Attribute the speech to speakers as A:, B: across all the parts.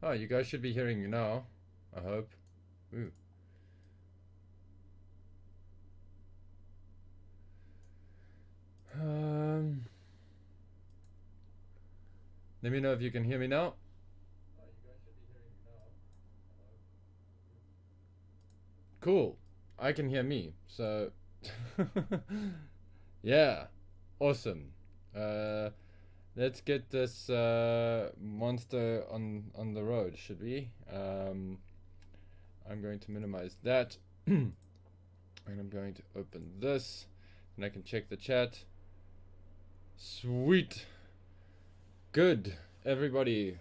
A: Oh, you guys should be hearing me now. I hope. Ooh. Um, Let me know if you can hear me now. Oh, you guys should be hearing me now. Cool. I can hear me. So, yeah, awesome. Uh, let's get this monster on the road, should we? I'm going to minimize that, and I'm going to open this, and I can check the chat. Sweet. Good, everybody.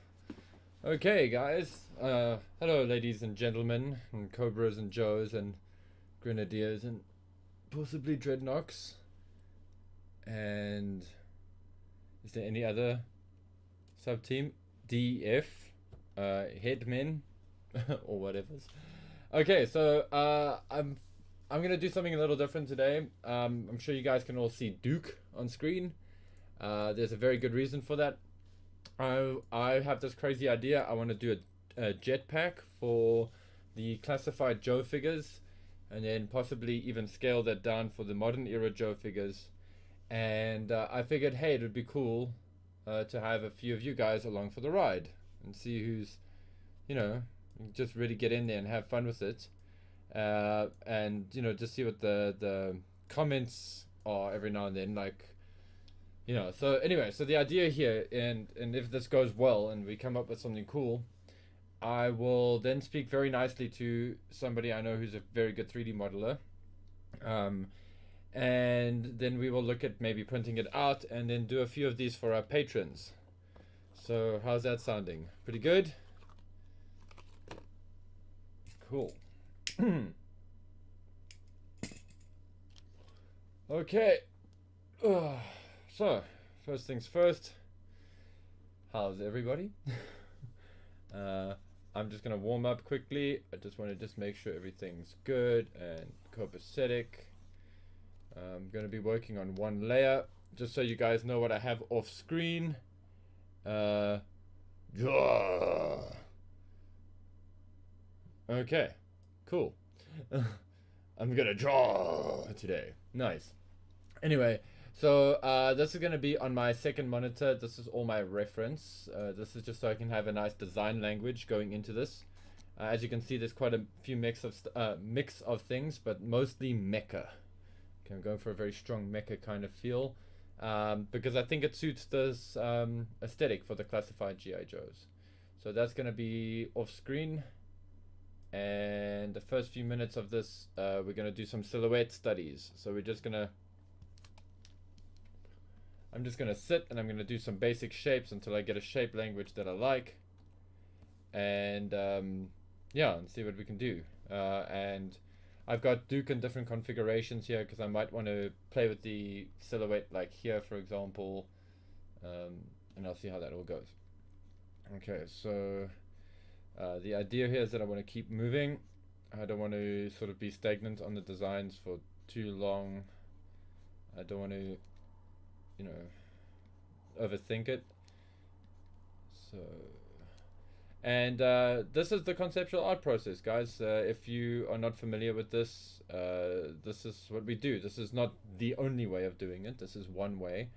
A: Okay, guys. Hello, ladies and gentlemen, and cobras and joes and grenadiers and possibly dreadnoughts. And is there any other sub team? DF, headmen, or whatever. Okay, so I'm gonna do something a little different today. I'm sure you guys can all see Duke on screen. There's a very good reason for that. I have this crazy idea. I want to do a jetpack for the classified Joe figures, and then possibly even scale that down for the modern era Joe figures. And I figured, hey, it would be cool to have a few of you guys along for the ride and see who's, just really get in there and have fun with it. And just see what the comments are every now and then, like. So anyway, so the idea here, and if this goes well and we come up with something cool, I will then speak very nicely to somebody I know who's a very good 3D modeler. And then we will look at maybe printing it out and then do a few of these for our patrons. So how's that sounding? Pretty good? Cool. Okay. So, first things first, how's everybody? I'm just gonna warm up quickly. I just want to make sure everything's good and copacetic. I'm gonna be working on one layer, just so you guys know what I have off screen. Okay, cool. I'm gonna draw today. Nice. Anyway. So this is going to be on my second monitor. This is all my reference. This is just so I can have a nice design language going into this. As you can see, there's quite a few mix of things, but mostly mecha. Okay, I'm going for a very strong mecha kind of feel because I think it suits this aesthetic for the classified GI Joes. So that's going to be off screen. And the first few minutes of this, we're going to do some silhouette studies. So we're just going to I'm just going to sit and I'm going to do some basic shapes until I get a shape language that I like. And yeah, and see what we can do. And I've got Duke in different configurations here because I might want to play with the silhouette like here, for example. And I'll see how that all goes. Okay, so the idea here is that I want to keep moving. I don't want to sort of be stagnant on the designs for too long. I don't want to overthink it. So, and this is the conceptual art process, guys. If you are not familiar with this, this is what we do. This is not the only way of doing it. This is one way.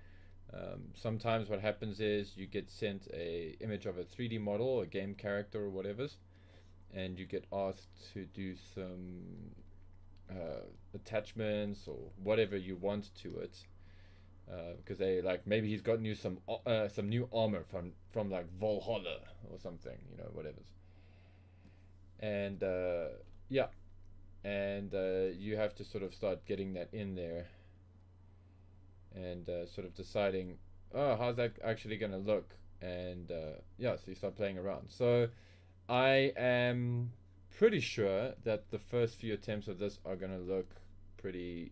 A: Sometimes what happens is you get sent a image of a 3D model, a game character or whatever, and you get asked to do some attachments or whatever you want to it. Because they maybe he's gotten you some new armor from like Valhalla or something, whatever. And yeah, and you have to sort of start getting that in there and sort of deciding, oh, how's that actually gonna look? And yeah, so you start playing around. So I am pretty sure that the first few attempts of this are gonna look pretty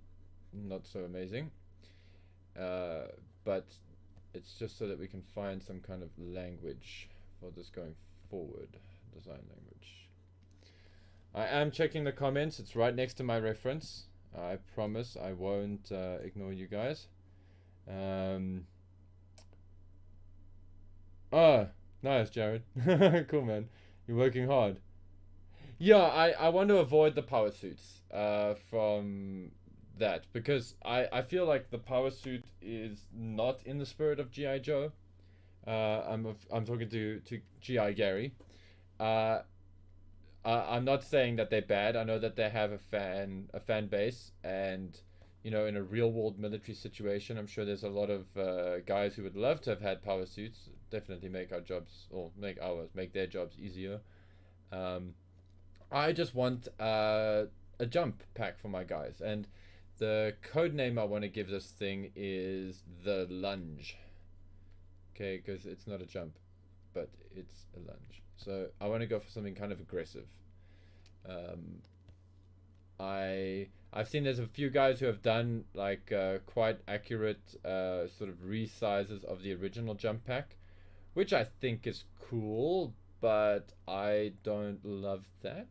A: not so amazing. But it's just so that we can find some kind of language for this going forward. Design language. I am checking the comments. It's right next to my reference. I promise I won't ignore you guys. Oh, nice, Jared. Cool, man. You're working hard. Yeah, I want to avoid the power suits from that, because I feel like the power suit is not in the spirit of G.I. Joe. I'm talking to G.I. Gary. Uh, I'm not saying that they're bad. I know that they have a fan base, and in a real world military situation, I'm sure there's a lot of guys who would love to have had power suits. Definitely make our jobs, or make their jobs easier. Um, I just want a jump pack for my guys, and the code name I want to give this thing is the lunge. Okay, because it's not a jump, but it's a lunge. So I want to go for something kind of aggressive. I've seen there's a few guys who have done like quite accurate sort of resizes of the original jump pack, which I think is cool, but I don't love that.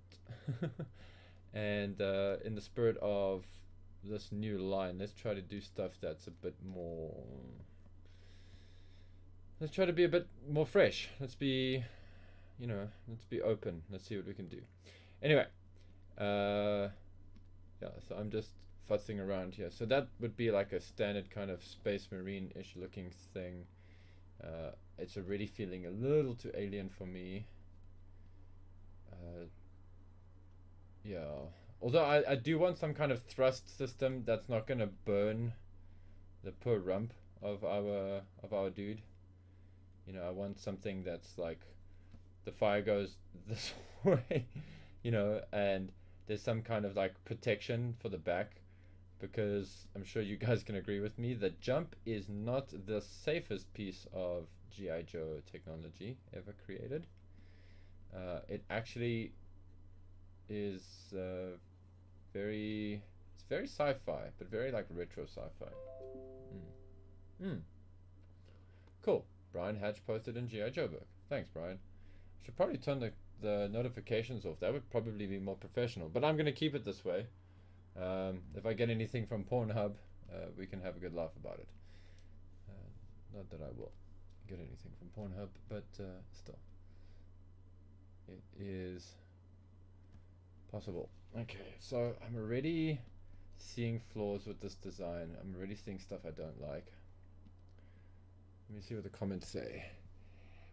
A: And in the spirit of this new line, let's try to do stuff that's a bit more. Let's try to be a bit more fresh. Let's be open. Let's see what we can do. Anyway, yeah, so I'm just futzing around here. So that would be like a standard kind of Space Marine-ish looking thing. It's already feeling a little too alien for me. Yeah, although I do want some kind of thrust system that's not gonna burn the poor rump of our dude. I want something that's like the fire goes this way, and there's some kind of like protection for the back, because I'm sure you guys can agree with me that jump is not the safest piece of G.I. Joe technology ever created. It actually is it's very sci-fi, but very like retro sci-fi. Cool. Brian Hatch posted in G.I. Joburg. Thanks, Brian. I should probably turn the notifications off. That would probably be more professional, but I'm going to keep it this way. If I get anything from Pornhub, we can have a good laugh about it. Not that I will get anything from Pornhub, but still. It is possible. Okay, so I'm already seeing flaws with this design. I'm already seeing stuff I don't like. Let me see what the comments say.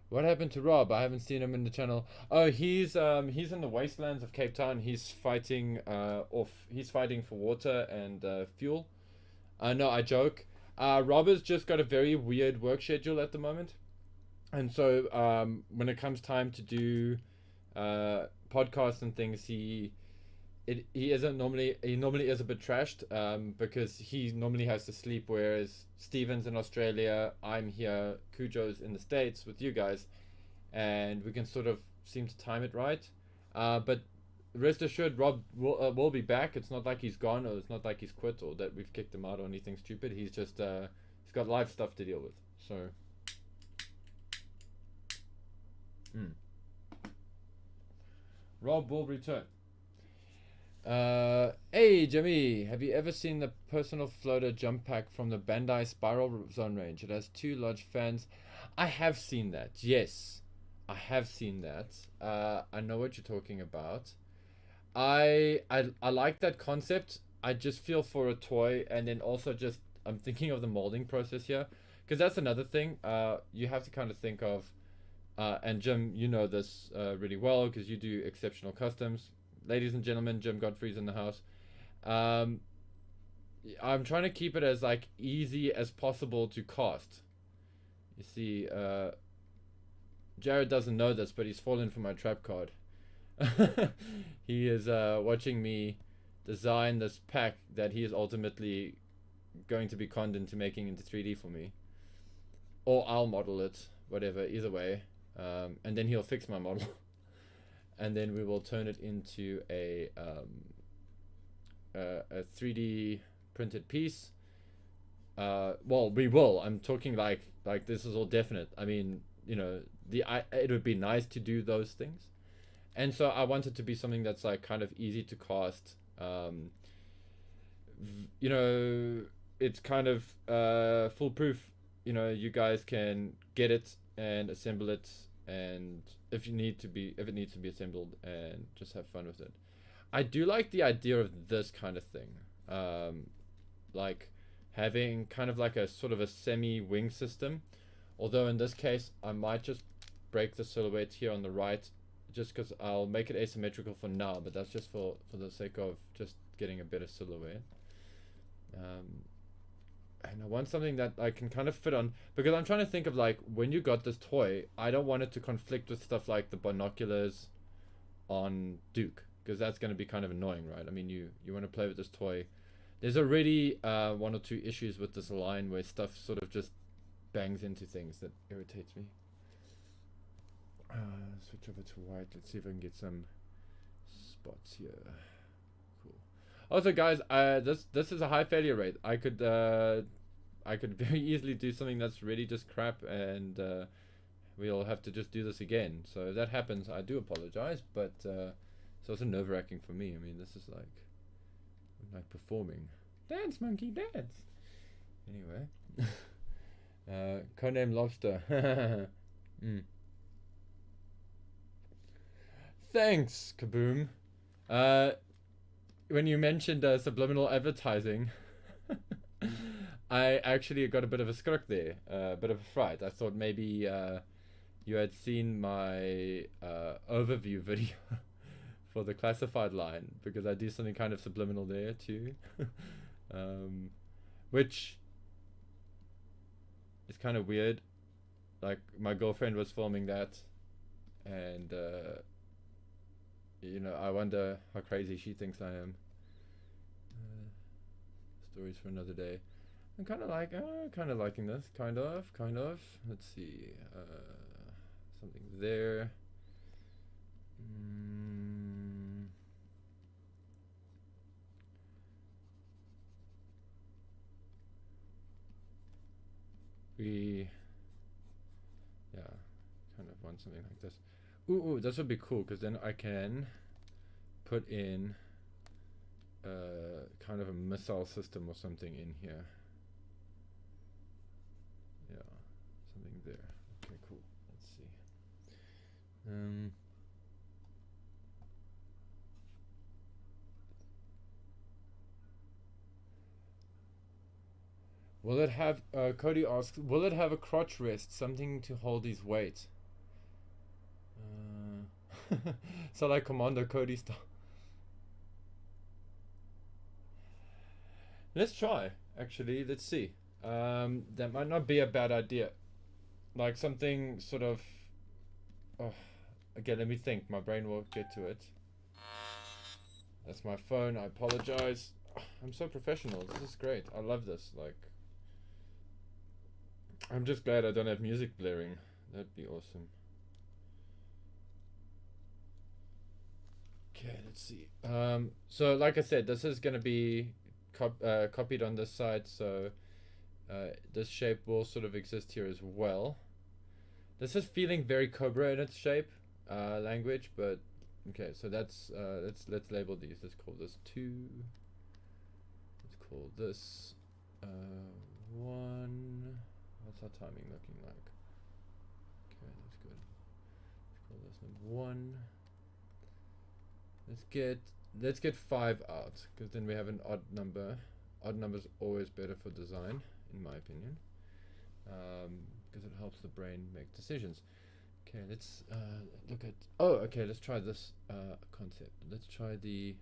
A: What happened to Rob? I haven't seen him in the channel. Oh, he's in the wastelands of Cape Town. He's fighting He's fighting for water and fuel. No, I joke. Rob has just got a very weird work schedule at the moment, and so when it comes time to do podcasts and things, he normally is a bit trashed, because he normally has to sleep, whereas Steven's in Australia, I'm here, Cujo's in the States with you guys, and we can sort of seem to time it right. But rest assured, Rob will be back. It's not like he's gone, or it's not like he's quit, or that we've kicked him out or anything stupid. He's just he's got life stuff to deal with. So Rob will return. Hey Jimmy, have you ever seen the personal floater jump pack from the Bandai Spiral Zone range? It has 2 large fans. I have seen that. Yes, I have seen that. I know what you're talking about. I like that concept. I just feel for a toy, and then also just I'm thinking of the molding process here, because that's another thing. You have to kind of think of, and Jim, you know this really well because you do exceptional customs. Ladies and gentlemen, Jim Godfrey's in the house. I'm trying to keep it as like easy as possible to cast. You see, Jared doesn't know this, but he's fallen for my trap card. He is watching me design this pack that he is ultimately going to be conned into making into 3D for me. Or I'll model it, whatever, either way. And then he'll fix my model. And then we will turn it into a 3D printed piece. Well, we will. I'm talking like this is all definite. I mean, it would be nice to do those things, and so I want it to be something that's like kind of easy to cast. It's kind of foolproof. You guys can get it and assemble it and if it needs to be assembled, and just have fun with it. I do like the idea of this kind of thing, like having kind of like a sort of a semi-wing system. Although in this case, I might just break the silhouette here on the right, just because I'll make it asymmetrical for now, but that's just for the sake of just getting a better silhouette. And I want something that I can kind of fit on, because I'm trying to think of, like, when you got this toy, I don't want it to conflict with stuff like the binoculars on Duke, because that's going to be kind of annoying, right? I mean, you want to play with this toy. There's already one or two issues with this line where stuff sort of just bangs into things that irritates me. Switch over to white. Let's see if I can get some spots here. Cool. Also, guys, this is a high failure rate. I could very easily do something that's really just crap, and we'll have to just do this again. So if that happens, I do apologize, but it's also nerve-wracking for me. I mean, this is like performing. Dance, monkey, dance. Anyway. Codename Lobster. Thanks, Kaboom. When you mentioned subliminal advertising, I actually got a bit of a skirk there, a bit of a fright. I thought maybe you had seen my overview video for the classified line, because I do something kind of subliminal there too, which is kind of weird. Like, my girlfriend was filming that, and you know, I wonder how crazy she thinks I am. Stories for another day. I'm kind of liking this, kind of. Let's see, something there. Yeah, kind of want something like this. Ooh, this would be cool, because then I can put in kind of a missile system or something in here. Yeah, something there. Okay, cool. Let's see. Will it have, Cody asks, will it have a crotch rest, something to hold his weight? So like Commander Cody style. Let's try, actually. Let's see. That might not be a bad idea. Like something sort of... Oh, okay, let me think. My brain will get to it. That's my phone. I apologize. I'm so professional. This is great. I love this. Like, I'm just glad I don't have music blaring. That'd be awesome. Okay, let's see. So like I said, this is going to be copied on this side, so this shape will sort of exist here as well. This is feeling very Cobra in its shape, language, but okay, so that's let's label these. Let's call this 2. Let's call this 1. What's our timing looking like? Okay, that's good. Let's call this number 1. Let's get 5 out, because then we have an odd number. Odd number is always better for design, in my opinion, because it helps the brain make decisions. Okay, let's look at. Oh, okay. Let's try this concept. Let's try the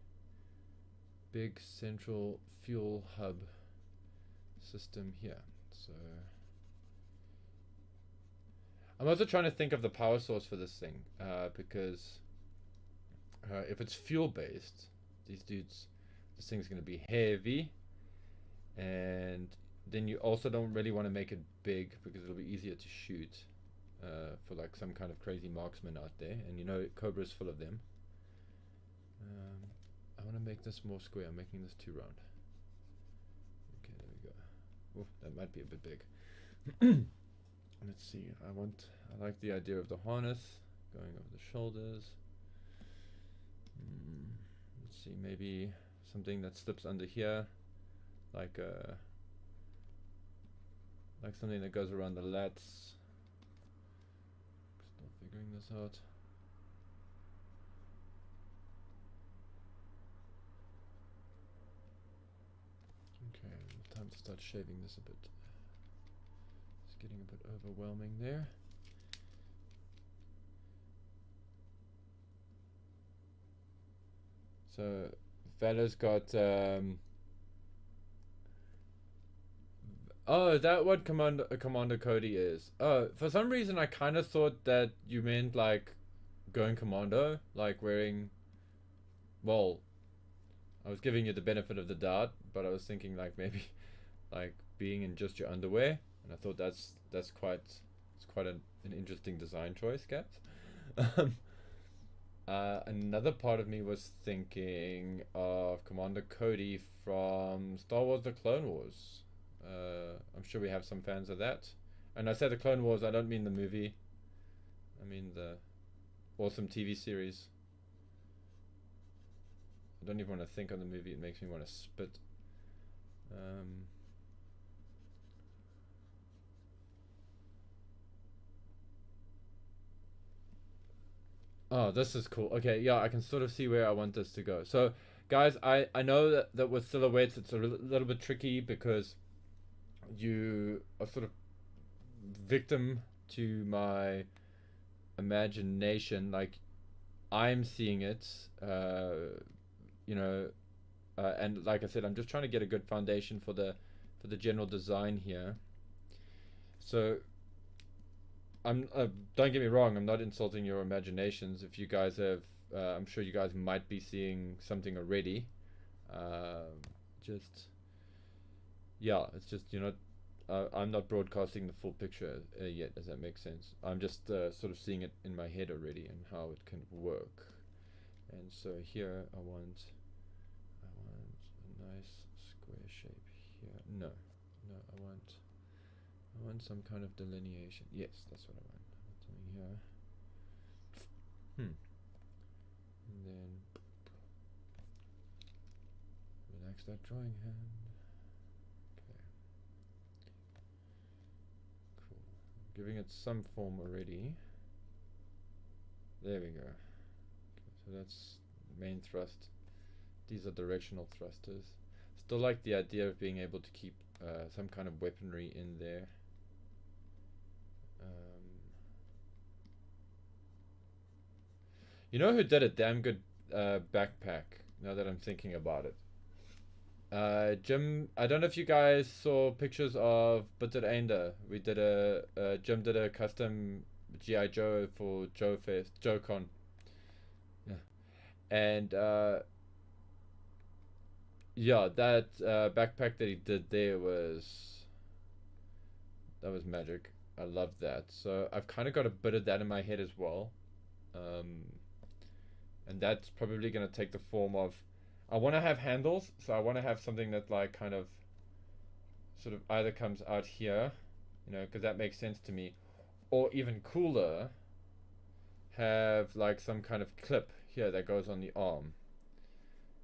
A: big central fuel hub system here. So I'm also trying to think of the power source for this thing, because if it's fuel based, this thing's going to be heavy, and then you also don't really want to make it big, because it'll be easier to shoot for like some kind of crazy marksman out there, and you know Cobra's full of them. I want to make this more square. I'm making this too round. Okay, there we go. Oof, that might be a bit big. Let's see. I like the idea of the harness going over the shoulders. Let's see, maybe something that slips under here, like something that goes around the lats. Still figuring this out. Okay, time to start shaving this a bit. It's getting a bit overwhelming there. So Valor's got oh, is that what Commander Cody is? Oh, for some reason I kind of thought that you meant like going commando, like wearing, well, I was giving you the benefit of the doubt, but I was thinking like maybe like being in just your underwear, and I thought that's quite, it's quite an interesting design choice, guys. Another part of me was thinking of Commander Cody from Star Wars: The Clone Wars. I'm sure we have some fans of that. And I say the Clone Wars, I don't mean the movie. I mean the awesome TV series. I don't even want to think of the movie, it makes me want to spit. Oh, this is cool. Okay, yeah, I can sort of see where I want this to go. So, guys, I know that with silhouettes it's a little bit tricky because you are sort of victim to my imagination. Like, I'm seeing it, you know, and like I said, I'm just trying to get a good foundation for the general design here. So I'm don't get me wrong, I'm not insulting your imaginations. If you guys have, I'm sure you guys might be seeing something already. Just yeah, it's just, you know, I'm not broadcasting the full picture yet, does that make sense? I'm just sort of seeing it in my head already and how it can work. And so here I want a nice square shape here. No, I want some kind of delineation. Yes, that's what I want. I want something here. And then relax that drawing hand. Okay. Cool. I'm giving it some form already. There we go. Okay, so that's main thrust. These are directional thrusters. Still like the idea of being able to keep some kind of weaponry in there. You know who did a damn good backpack, now that I'm thinking about it? Jim, I don't know if you guys saw pictures of Bitter Ender. We did Jim did a custom G.I. Joe for JoeCon. Yeah. And yeah, that backpack that he did there was magic. I love that. So I've kind of got a bit of that in my head as well. And that's probably going to take the form of, I want to have handles, so I want to have something that like kind of sort of either comes out here, you know, because that makes sense to me, or even cooler, have like some kind of clip here that goes on the arm,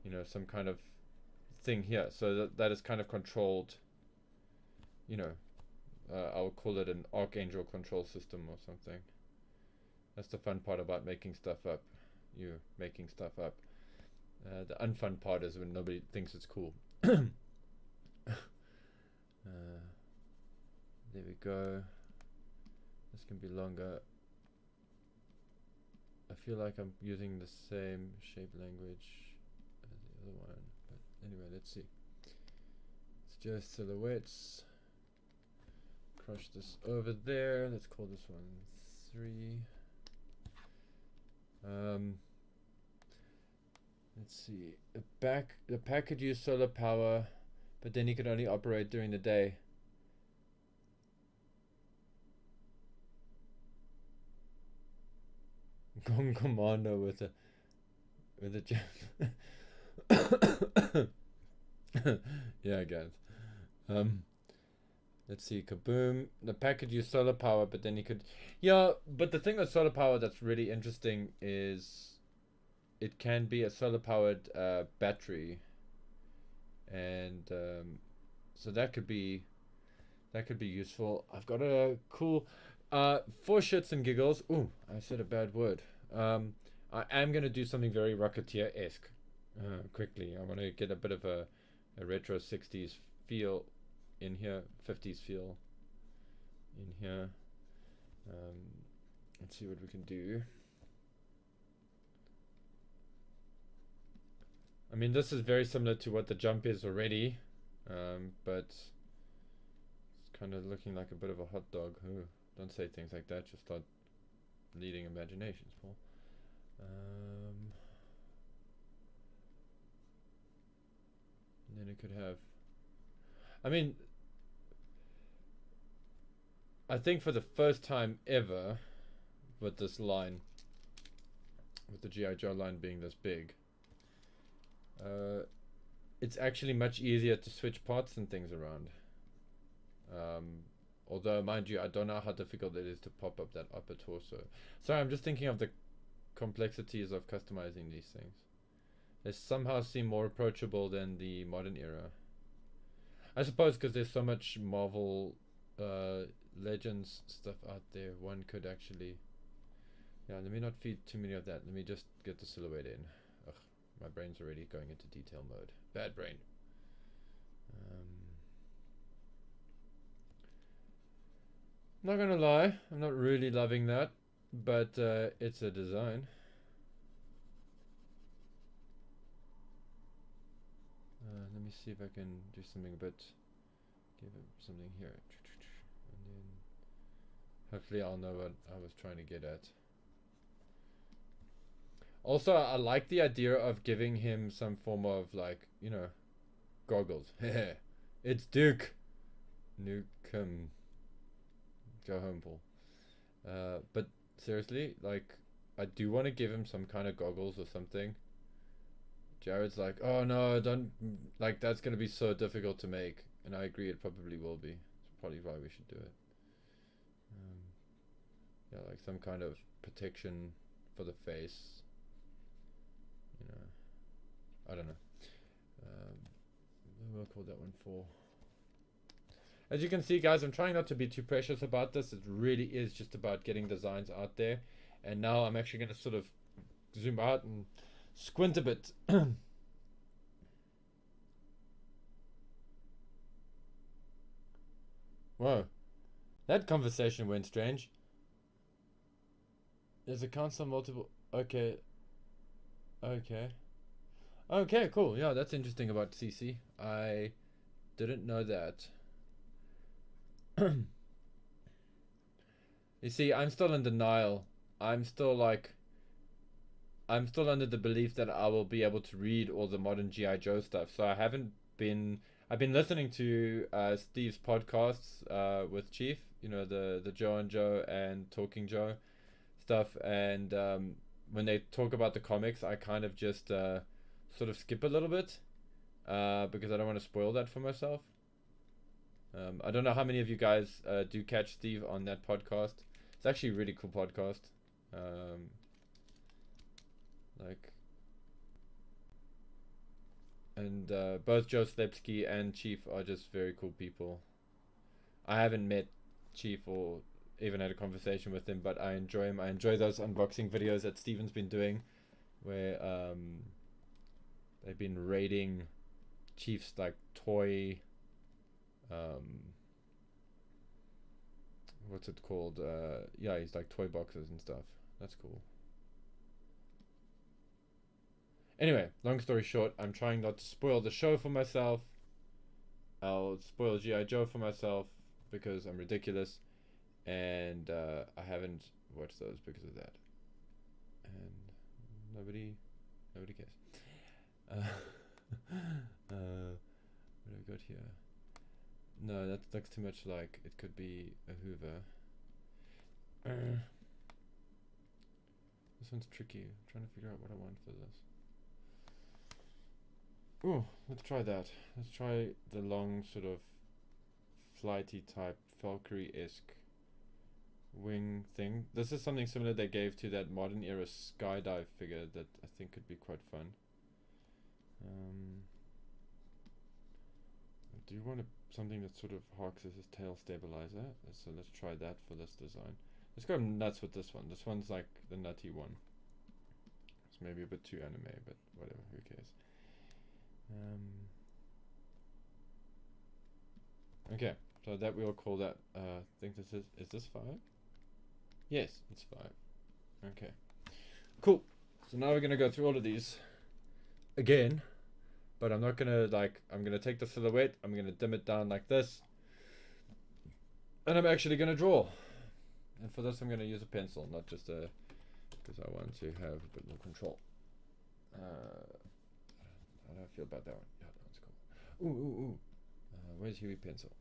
A: you know, some kind of thing here, so that is kind of controlled, you know, I would call it an Archangel control system or something. That's the fun part about making stuff up. You're making stuff up. The unfun part is when nobody thinks it's cool. There we go. This can be longer. I feel like I'm using the same shape language as the other one, but anyway, let's see. It's just silhouettes. Crush this over there. Let's call this one 3. Let's see. The pack could use solar power, but then he could only operate during the day. Gong Commando with a gem. Yeah, guys. Let's see. Kaboom. The pack could use solar power, but then he could. Yeah, but the thing with solar power that's really interesting is it can be a solar powered battery, and so that could be useful. I've got a cool. For shits and giggles, ooh, I said a bad word. I am gonna do something very Rocketeer-esque. Quickly, I want to get a bit of a retro 60s feel in here, 50s feel in here. Let's see what we can do. I mean, this is very similar to what the jump is already, but it's kind of looking like a bit of a hot dog. Ooh, don't say things like that, just start leading imaginations, Paul. And then it could have, I mean, I think for the first time ever with this line, with the G.I. Joe line being this big, it's actually much easier to switch parts and things around. Although, mind you, I don't know how difficult it is to pop up that upper torso. Sorry, I'm just thinking of the complexities of customizing these things. They somehow seem more approachable than the modern era. I suppose because there's so much Marvel Legends stuff out there, one could actually... Yeah, let me not feed too many of that. Let me just get the silhouette in. Ugh, my brain's already going into detail mode. Bad brain. Not gonna lie, I'm not really loving that, but it's a design. Let me see if I can do something a bit, give it something here, and then hopefully I'll know what I was trying to get at. Also, I like the idea of giving him some form of, like, you know, goggles. It's Duke Nukem. Go home, Paul. But seriously, like, I do want to give him some kind of goggles or something. Jared's like, oh no, don't, like, that's going to be so difficult to make. And I agree, it probably will be. It's probably why we should do it. Yeah, like some kind of protection for the face. You know, I don't know. We'll call that one 4. As you can see, guys, I'm trying not to be too precious about this. It really is just about getting designs out there. And now I'm actually going to sort of zoom out and squint a bit. Whoa. That conversation went strange. There's a console multiple... Okay. Okay. Okay, cool. Yeah, that's interesting about CC. I didn't know that. You see, I'm still in denial. I'm still under the belief that I will be able to read all the modern G.I. Joe stuff. So I've been listening to Steve's podcasts with Chief, you know, the Joe and Joe and Talking Joe stuff, and when they talk about the comics, I kind of just sort of skip a little bit because I don't want to spoil that for myself. I don't know how many of you guys do catch Steve on that podcast. It's actually a really cool podcast. Both Joe Slepsky and Chief are just very cool people. I haven't met Chief or even had a conversation with him, but I enjoy him. I enjoy those unboxing videos that Steven's been doing, where they've been raiding Chief's like toy, what's it called? Yeah, he's like toy boxes and stuff. That's cool. Anyway, long story short, I'm trying not to spoil the show for myself. I'll spoil G.I. Joe for myself because I'm ridiculous, and I haven't watched those because of that. And nobody cares. What do I got here? No, that looks too much like it could be a Hoover. This one's tricky. I'm trying to figure out what I want for this. Ooh, let's try that. Let's try the long sort of flighty type Valkyrie-esque wing thing. This is something similar they gave to that modern era skydive figure that I think could be quite fun. I do want to something that sort of harks as a tail stabilizer. So let's try that for this design. Let's go nuts with this one. This one's like the nutty one. It's maybe a bit too anime, but whatever, who cares. Okay, so that we'll call that, I think this is this 5? Yes, it's 5. Okay, cool. So now we're gonna go through all of these again, but I'm not gonna I'm gonna take the silhouette, I'm gonna dim it down like this, and I'm actually gonna draw. And for this I'm gonna use a pencil, not just a, because I want to have a bit more control. How do I feel about that one? Yeah, that one's cool. Ooh. Where's Huey pencil?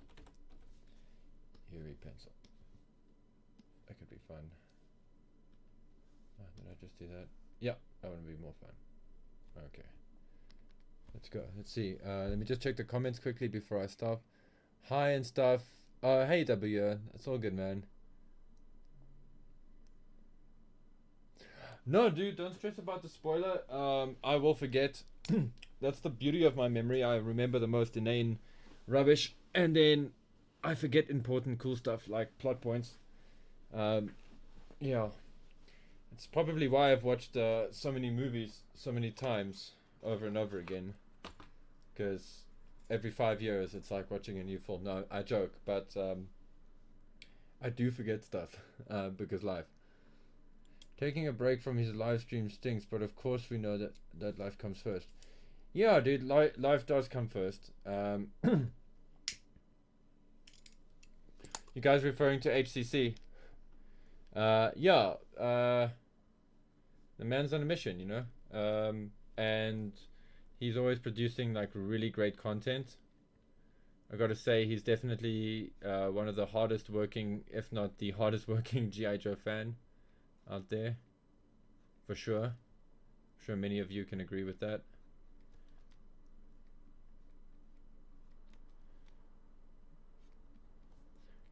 A: Huey pencil. That could be fun. Did I just do that? Yeah, that would be more fun. Okay. Let's go. Let's see. Let me just check the comments quickly before I stop. Hi and stuff. Hey W. It's all good, man. No, dude, don't stress about the spoiler. I will forget. That's the beauty of my memory. I remember the most inane rubbish, and then I forget important cool stuff like plot points. Yeah. It's probably why I've watched so many movies so many times over and over again. Because every 5 years it's like watching a new film. No, I joke, but I do forget stuff because life. Taking a break from his live stream stinks, but of course we know that life comes first. Yeah, dude, life does come first. You guys referring to HCC? Yeah, the man's on a mission, you know, and he's always producing like really great content. I gotta say, he's definitely one of the hardest working, if not the hardest working G.I. Joe fan out there, for sure. I'm sure many of you can agree with that.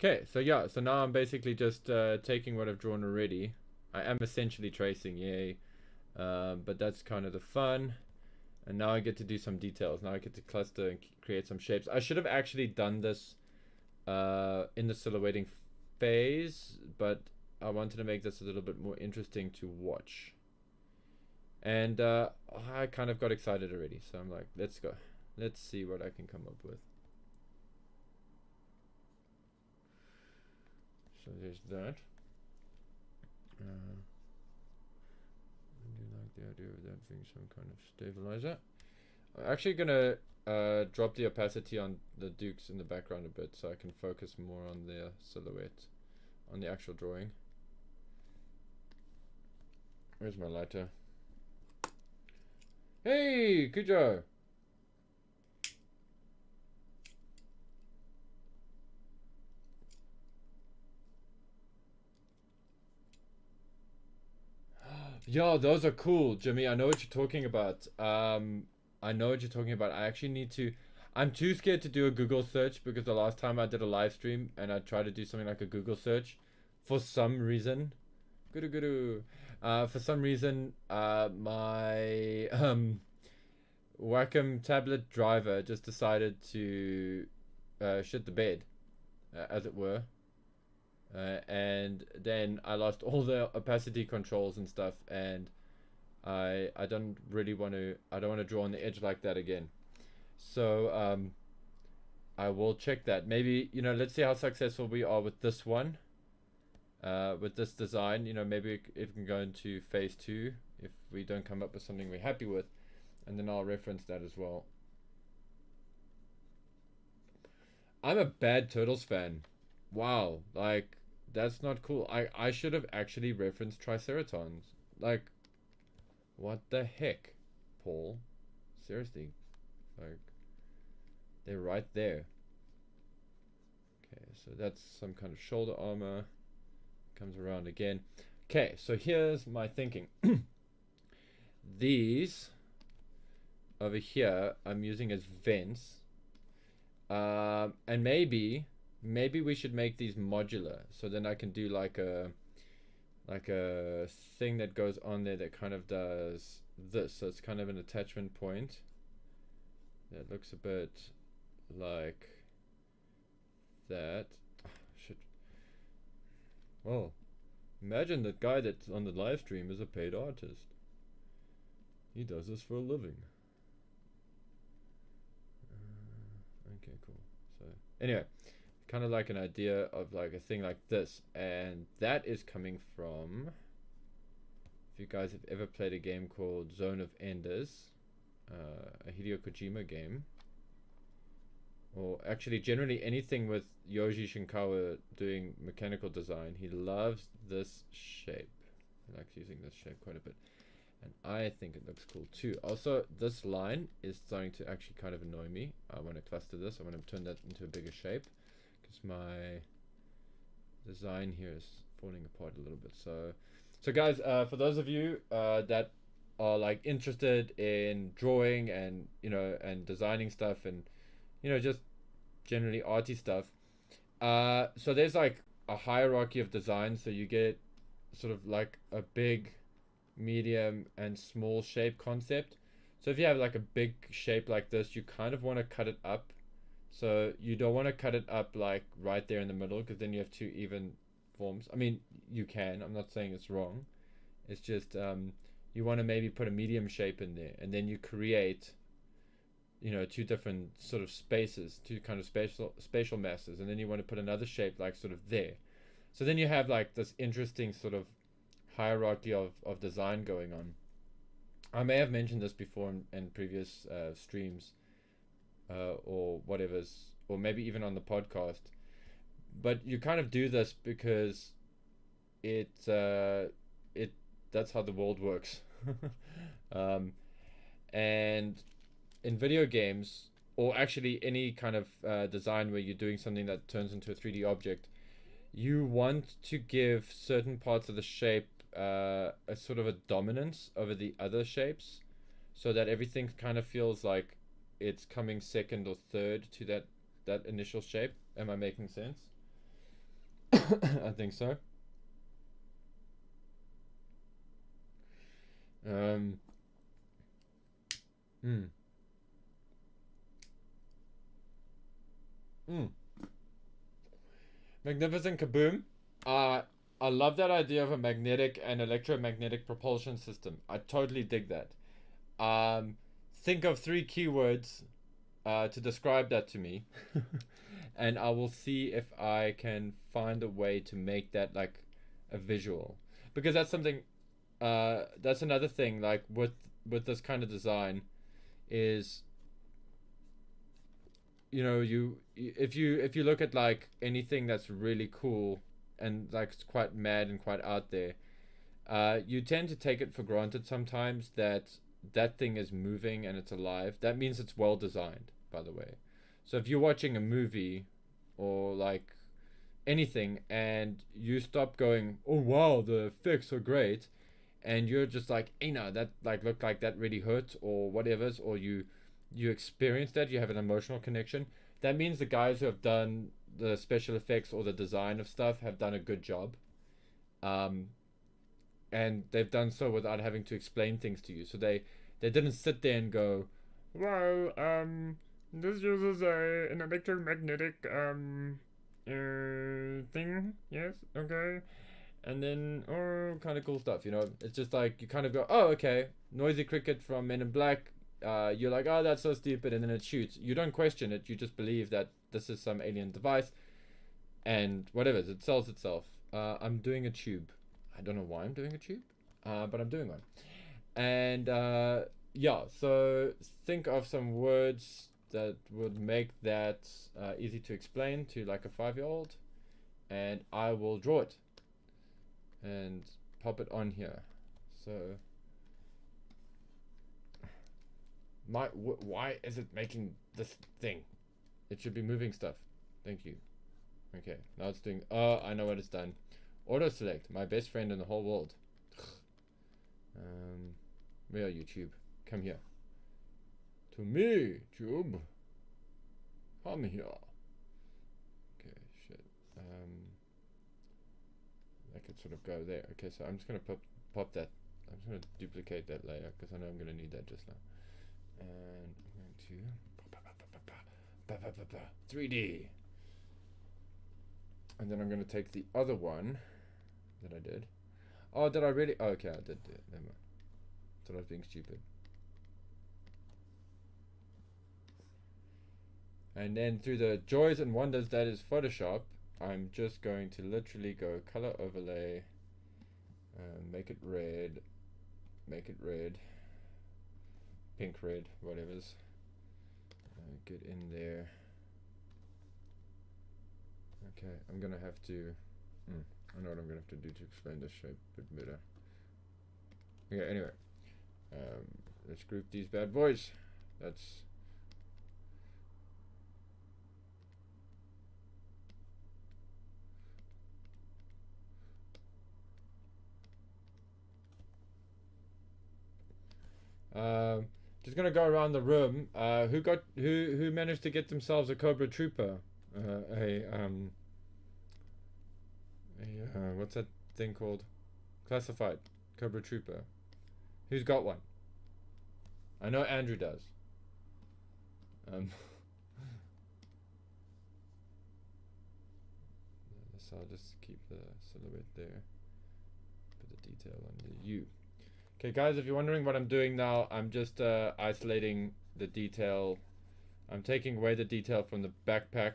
A: Okay, so yeah, so now I'm basically just taking what I've drawn already. I am essentially tracing, yay. But that's kind of the fun. And now I get to do some details. Now I get to cluster and create some shapes. I should have actually done this in the silhouetting phase, but I wanted to make this a little bit more interesting to watch. And I kind of got excited already, so I'm like, let's go. Let's see what I can come up with. So there's that. I do like the idea of that being some kind of stabilizer. I'm actually gonna drop the opacity on the dukes in the background a bit so I can focus more on the silhouette, on the actual drawing. Where's my lighter? Hey, Kujo! Yo, those are cool, Jimmy. I know what you're talking about. I know what you're talking about. I actually need to... I'm too scared to do a Google search because the last time I did a live stream and I tried to do something like a Google search, for some reason... for some reason, my Wacom tablet driver just decided to shit the bed, as it were. And then I lost all the opacity controls and stuff, and I don't really want to, I don't want to draw on the edge like that again. So I will check that. Maybe, you know, let's see how successful we are with this one, with this design. You know, maybe it can go into phase 2 if we don't come up with something we're happy with, and then I'll reference that as well. I'm a bad Turtles fan. Wow, like, that's not cool. I should have actually referenced Triceratons. Like, what the heck, Paul? Seriously, like, they're right there. Okay, so that's some kind of shoulder armor. Comes around again. Okay, so here's my thinking. These over here I'm using as vents. And maybe we should make these modular, so then I can do like a thing that goes on there that kind of does this. So it's kind of an attachment point that looks a bit like that. Oh, shit. Well, imagine that guy that's on the live stream is a paid artist. He does this for a living. Okay, cool. So anyway, kind of like an idea of like a thing like this, and that is coming from, if you guys have ever played a game called Zone of Enders, a Hideo Kojima game, or actually generally anything with Yoji Shinkawa doing mechanical design. He loves this shape. He likes using this shape quite a bit, and I think it looks cool too. Also, this line is starting to actually kind of annoy me. I want to cluster this. I want to turn that into a bigger shape, because my design here is falling apart a little bit. So guys, for those of you that are like interested in drawing and and designing stuff, and just generally arty stuff, so there's like a hierarchy of design. So you get sort of like a big, medium, and small shape concept. So if you have like a big shape like this, you kind of want to cut it up. So you don't want to cut it up like right there in the middle, because then you have two even forms. I mean, you can. I'm not saying it's wrong. It's just you want to maybe put a medium shape in there, and then you create two different sort of spaces, two kind of spatial masses, and then you want to put another shape like sort of there. So then you have like this interesting sort of hierarchy of design going on. I may have mentioned this before in previous streams, or whatever's, or maybe even on the podcast, but you kind of do this because that's how the world works. And in video games, or actually any kind of design where you're doing something that turns into a 3D object, you want to give certain parts of the shape a sort of a dominance over the other shapes, so that everything kind of feels like it's coming second or third to that initial shape. Am I making sense? I think so. Magnificent Kaboom. I love that idea of a magnetic and electromagnetic propulsion system. I totally dig that. Think of 3 keywords to describe that to me, and I will see if I can find a way to make that like a visual, because that's something. That's another thing. Like with this kind of design, is if you look at like anything that's really cool and like it's quite mad and quite out there, you tend to take it for granted sometimes that that thing is moving and it's alive. That means it's well designed, by the way. So if you're watching a movie or like anything and you stop going, oh wow, the effects are great, and you're just like, hey, no, that like looked like that really hurt, or whatever's, or you experience that, you have an emotional connection, that means the guys who have done the special effects or the design of stuff have done a good job. And they've done so without having to explain things to you. So they didn't sit there and go, well, this uses an electromagnetic thing, yes, okay, and then kind of cool stuff. It's just like you kind of go, oh, okay, Noisy Cricket from Men in Black. You're like, oh, that's so stupid, and then it shoots. You don't question it. You just believe that this is some alien device, and whatever, it sells itself. I'm doing a tube. I don't know why I'm doing a tube, but I'm doing one. And yeah, so think of some words that would make that easy to explain to like a 5-year-old, and I will draw it and pop it on here. So why is it making this thing? It should be moving stuff. Thank you. Okay, now it's doing, I know what it's done. Auto select, my best friend in the whole world. Where are you, Tube? Come here. To me, Tube. Come here. Okay, shit. I could sort of go there. Okay, so I'm just gonna pop that. I'm just gonna duplicate that layer because I know I'm gonna need that just now. And I'm going to 3D. And then I'm going to take the other one that I did. Oh, did I really? Oh, okay, I did do it. Never mind. Thought I was being stupid. And then through the joys and wonders that is Photoshop, I'm just going to literally go color overlay, make it red, pink red, whatever's. Get in there. Okay, I'm gonna have to. I know what I'm gonna have to do to explain this shape a bit better. Okay, anyway, let's group these bad boys. That's. Just gonna go around the room. Who managed to get themselves a Cobra Trooper? What's that thing called? Classified Cobra Trooper. Who's got one? I know Andrew does. So I'll just keep the silhouette there. Put the detail under you. Okay, guys, if you're wondering what I'm doing now, I'm just isolating the detail. I'm taking away the detail from the backpack,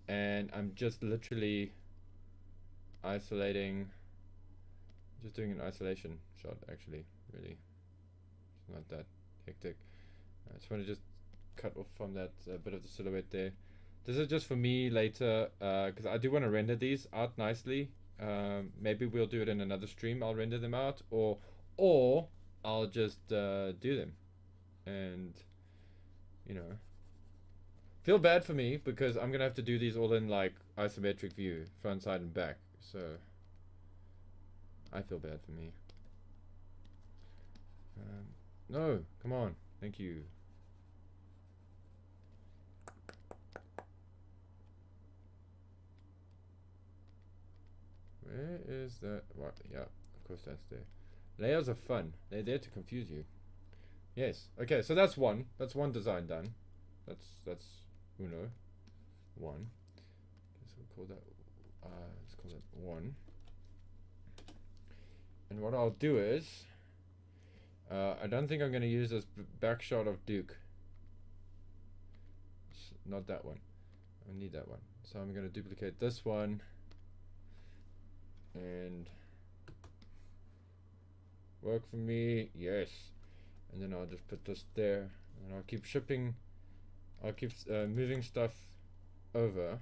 A: and I'm just literally isolating. Just doing an isolation shot, actually. Really, it's not that hectic. I just want to just cut off from that bit of the silhouette there. This is just for me later, because I do want to render these out nicely. Maybe we'll do it in another stream. I'll render them out, or I'll just do them, and you know, feel bad for me because I'm gonna have to do these all in like isometric view, front, side, and back. So I feel bad for me. No, come on, thank you. Where is that? What? Yeah, of course that's there. Layers are fun. They're there to confuse you. Yes. Okay, so that's one. That's one design done. That's uno. One. Okay, so we'll call that. Let's call that one. And what I'll do is, I don't think I'm going to use this back shot of Duke. Not that one. I need that one. So I'm going to duplicate this one. And work for me, yes. And then I'll just put this there, and I'll keep shipping. I'll keep moving stuff over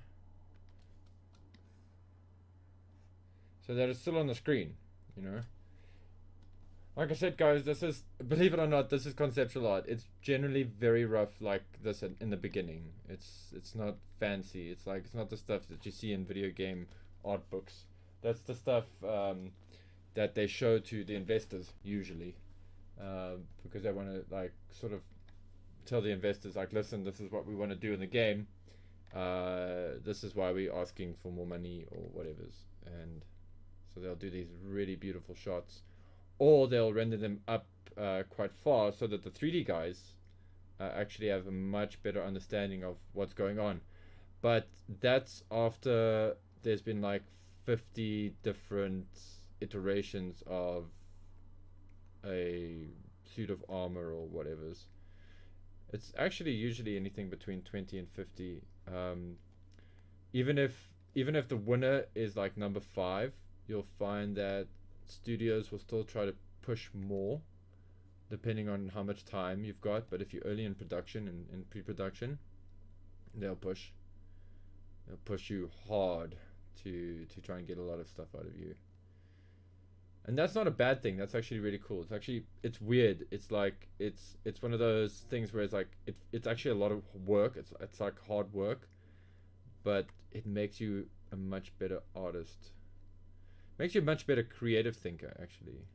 A: so that it's still on the screen, you know. Like I said, guys, this is, believe it or not, this is conceptual art. It's generally very rough, like this in the beginning. It's not fancy. It's like, it's not the stuff that you see in video game art books. That's the stuff that they show to the investors usually, because they want to like sort of tell the investors like, listen, this is what we want to do in the game. This is why we're asking for more money or whatever's, and so they'll do these really beautiful shots, or they'll render them up quite far so that the 3D guys actually have a much better understanding of what's going on. But that's after there's been like 50 different iterations of a suit of armor or whatever's. It's actually usually anything between 20 and 50. Even if the winner is like number 5, you'll find that studios will still try to push more depending on how much time you've got. But if you're early in production and in pre-production, they'll push you hard to try and get a lot of stuff out of you. And that's not a bad thing. That's actually really cool. It's weird. It's like it's one of those things where it's like it's actually a lot of work. It's like hard work, but it makes you a much better artist. Makes you a much better creative thinker, actually.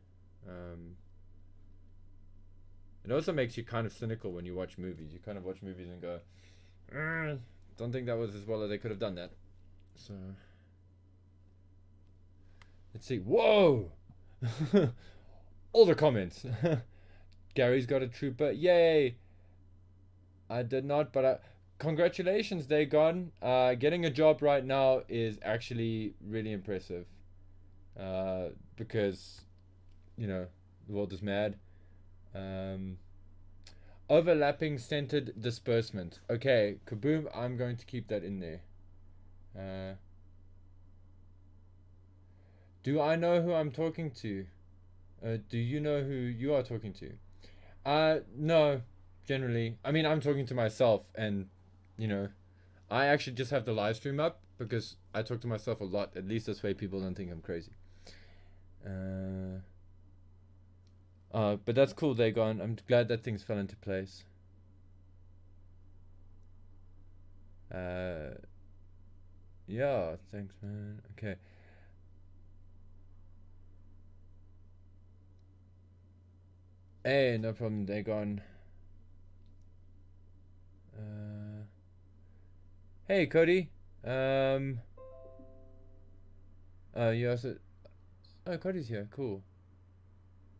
A: It also makes you kind of cynical when you watch movies. You kind of watch movies and go, don't think that was as well as they could have done that. So let's see. Whoa! All the comments. Gary's got a trooper. Yay! I did not, but congratulations, Dagon. Getting a job right now is actually really impressive. Because, you know, the world is mad. Overlapping centered disbursement. Okay, kaboom, I'm going to keep that in there. Do I know who I'm talking to? Do you know who you are talking to? No, generally. I mean, I'm talking to myself, and, you know, I actually just have the live stream up because I talk to myself a lot. At least this way people don't think I'm crazy. But that's cool, Dagon. I'm glad that things fell into place. Yeah, thanks, man. Okay. Hey, no problem, Dagon. Hey, Cody. You also. Oh, Cody's here. Cool.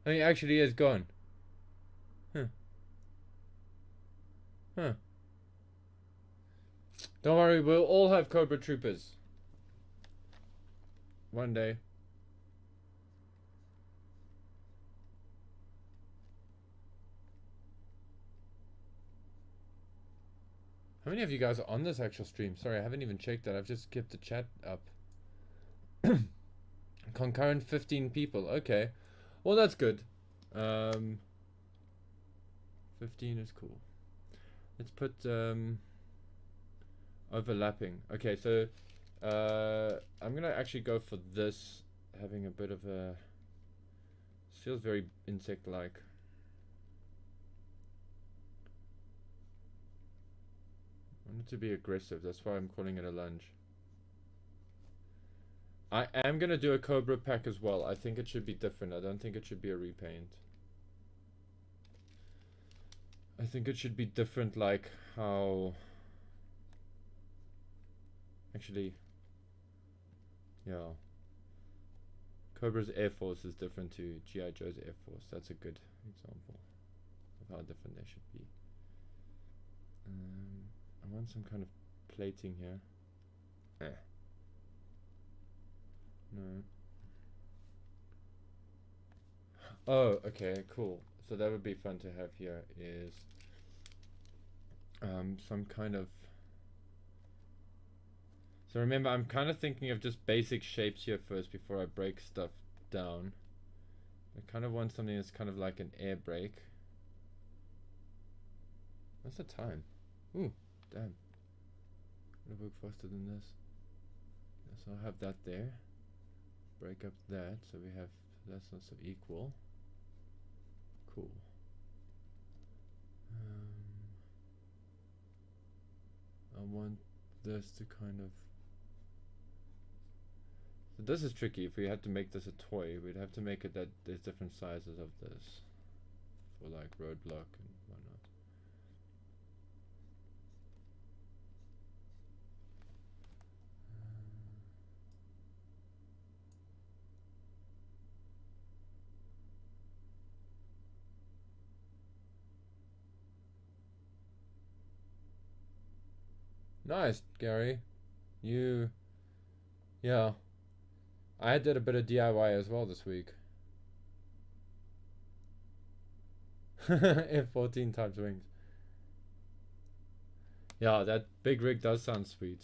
A: Oh, he actually is gone. Huh. Huh. Don't worry, we'll all have Cobra Troopers. One day. How many of you guys are on this actual stream? Sorry, I haven't even checked that. I've just kept the chat up. Concurrent 15 people. Okay. Well, that's good. 15 is cool. Let's put overlapping. Okay, so I'm gonna actually go for this, having a bit of a. This feels very insect-like. I want it to be aggressive. That's why I'm calling it a lunge. I am gonna do a Cobra pack as well. I think it should be different. I don't think it should be a repaint. I think it should be different, like how. Actually, yeah. Cobra's Air Force is different to G.I. Joe's Air Force. That's a good example of how different they should be. I want some kind of plating here. No. Oh, okay, cool. So that would be fun to have here is some kind of. So remember, I'm kind of thinking of just basic shapes here first before I break stuff down. I kind of want something that's kind of like an air brake. What's the time? Ooh, damn. Gonna work faster than this. Yeah, so I'll have that there. Break up that, so we have that's also equal. Cool. I want this to kind of. So this is tricky. If we had to make this a toy, we'd have to make it that there's different sizes of this for like roadblock and whatnot. Nice, Gary. You, yeah. I did a bit of DIY as well this week. F-14 times wings. Yeah, that big rig does sound sweet.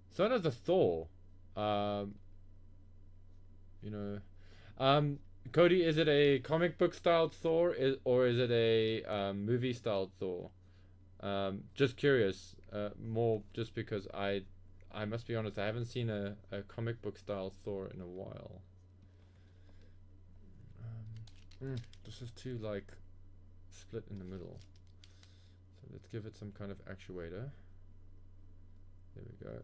A: So does the Thor. You know, Cody, is it a comic book styled Thor, or is it a movie styled Thor? Just curious. More just because I must be honest, I haven't seen a comic book style Thor in a while. This is too like split in the middle. So let's give it some kind of actuator. There we go.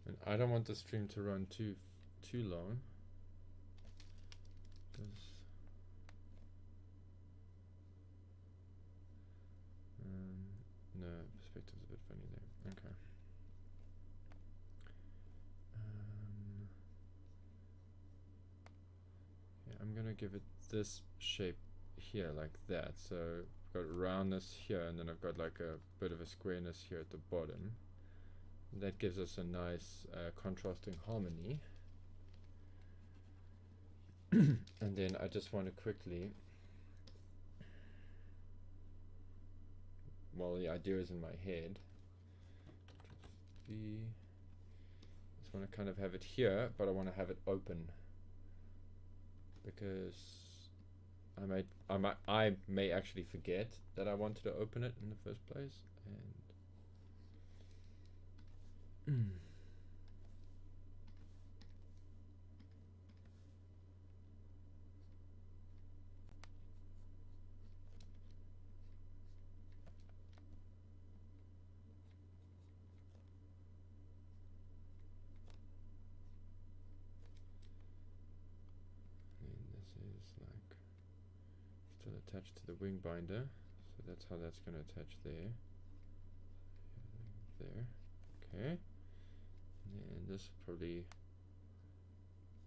A: And I don't want the stream to run too long. No, perspective's a bit funny there. Okay. Yeah, I'm gonna to give it this shape here, like that. So I've got roundness here, and then I've got like a bit of a squareness here at the bottom. That gives us a nice contrasting harmony. And then I just want to quickly, while the idea is in my head, just want to kind of have it here, but I want to have it open, because I may actually forget that I wanted to open it in the first place, and this is like still attached to the wing binder, so that's how that's going to attach there. There, okay. And this probably,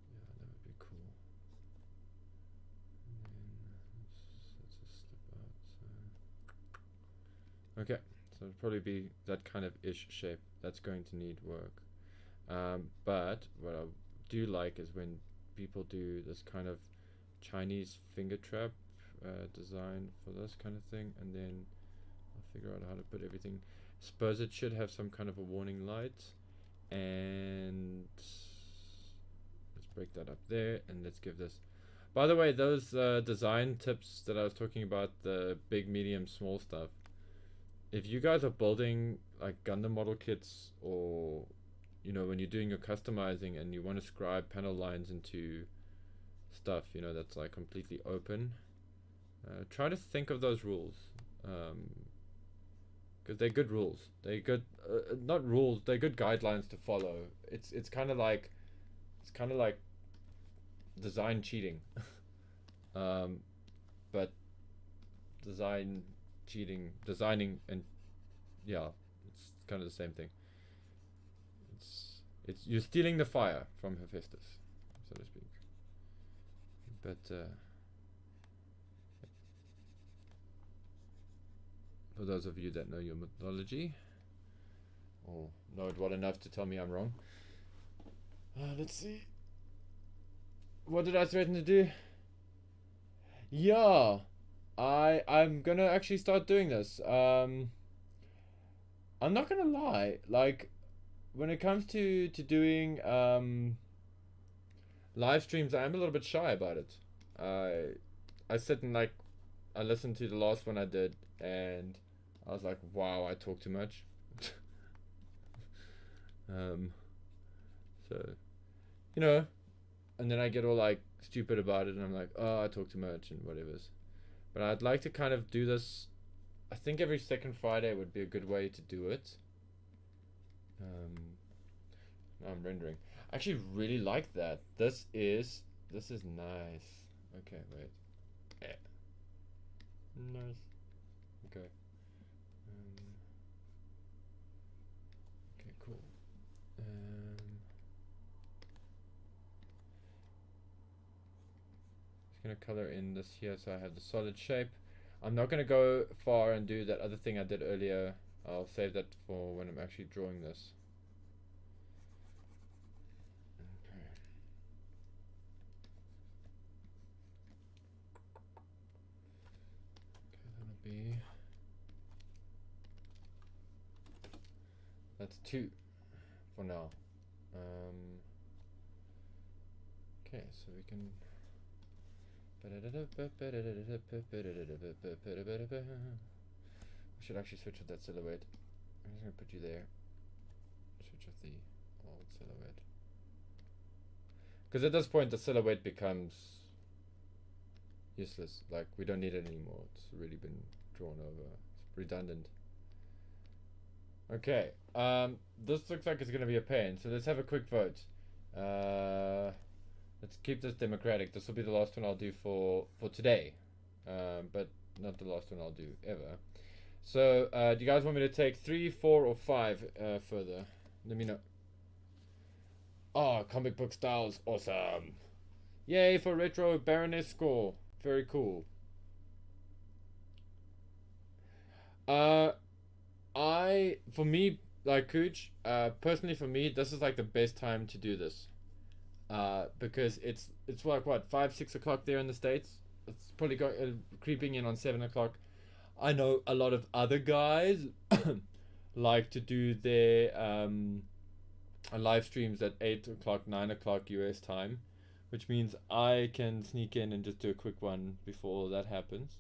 A: yeah, that would be cool. And then let's just slip out. So. Okay, so it'll probably be that kind of ish shape. That's going to need work. But what I do like is when people do this kind of Chinese finger trap design for this kind of thing, and then I'll figure out how to put everything. Suppose it should have some kind of a warning light, and let's break that up there, and let's give this. By the way, those design tips that I was talking about, the big, medium, small stuff, if you guys are building like Gundam model kits, or you know, when you're doing your customizing and you want to scribe panel lines into stuff, you know, that's like completely open, try to think of those rules, because they're good rules. They're good, not rules. They're good guidelines to follow. It's kind of like design cheating, but designing and yeah, it's kind of the same thing. It's you're stealing the fire from Hephaestus, so to speak. But for those of you that know your mythology, or know it well enough to tell me I'm wrong, let's see. What did I threaten to do? Yeah, I'm gonna actually start doing this. I'm not gonna lie, like when it comes to doing live streams, I'm a little bit shy about it. I sit and like I listened to the last one I did, and I was like, wow, I talk too much. So, you know, and then I get all like stupid about it, and I'm like, oh, I talk too much and whatever's. But I'd like to kind of do this. I think every second Friday would be a good way to do it. Now I'm rendering. I actually really like that. This is nice. Okay, wait. Nice. Okay. Okay, cool. Just gonna color in this here so I have the solid shape. I'm not gonna go far and do that other thing I did earlier. I'll save that for when I'm actually drawing this. That's 2 for now. Okay, so we can. We should actually switch with that silhouette. I'm just gonna put you there. Switch with the old silhouette. Because at this point the silhouette becomes useless. Like, we don't need it anymore. It's really been drawn over. It's redundant. Okay, this looks like it's going to be a pain, so let's have a quick vote. Let's keep this democratic. This will be the last one I'll do for today, but not the last one I'll do ever. So, do you guys want me to take 3, 4, or 5 further? Let me know. Oh, comic book styles, awesome. Yay for retro Baroness score. Very cool. For me, like Cooch, personally for me, this is like the best time to do this. Because it's like what 5-6 o'clock there in the States. It's probably creeping in on 7 o'clock. I know a lot of other guys like to do their live streams at 8 o'clock, 9 o'clock US time, which means I can sneak in and just do a quick one before that happens.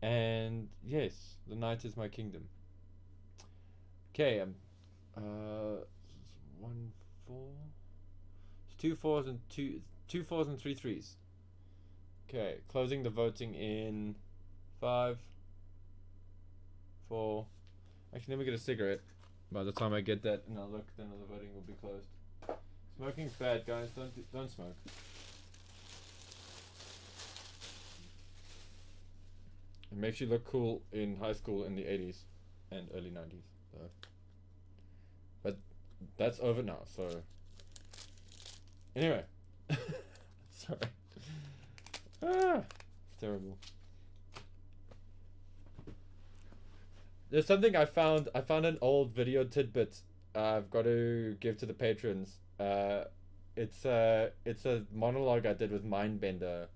A: And yes, the night is my kingdom. Okay, 1 4. It's 2 4s and 2 4s and 3 3s. Okay, closing the voting in 5 4. Actually, let me get a cigarette. By the time I get that and I look, then the voting will be closed. Smoking's bad, guys. Don't smoke. It makes you look cool in high school in the 80s and early 90s. So. But that's over now, so... Anyway. Sorry. It's terrible. There's something I found. I found an old video tidbit I've got to give to the patrons. It's a monologue I did with Mindbender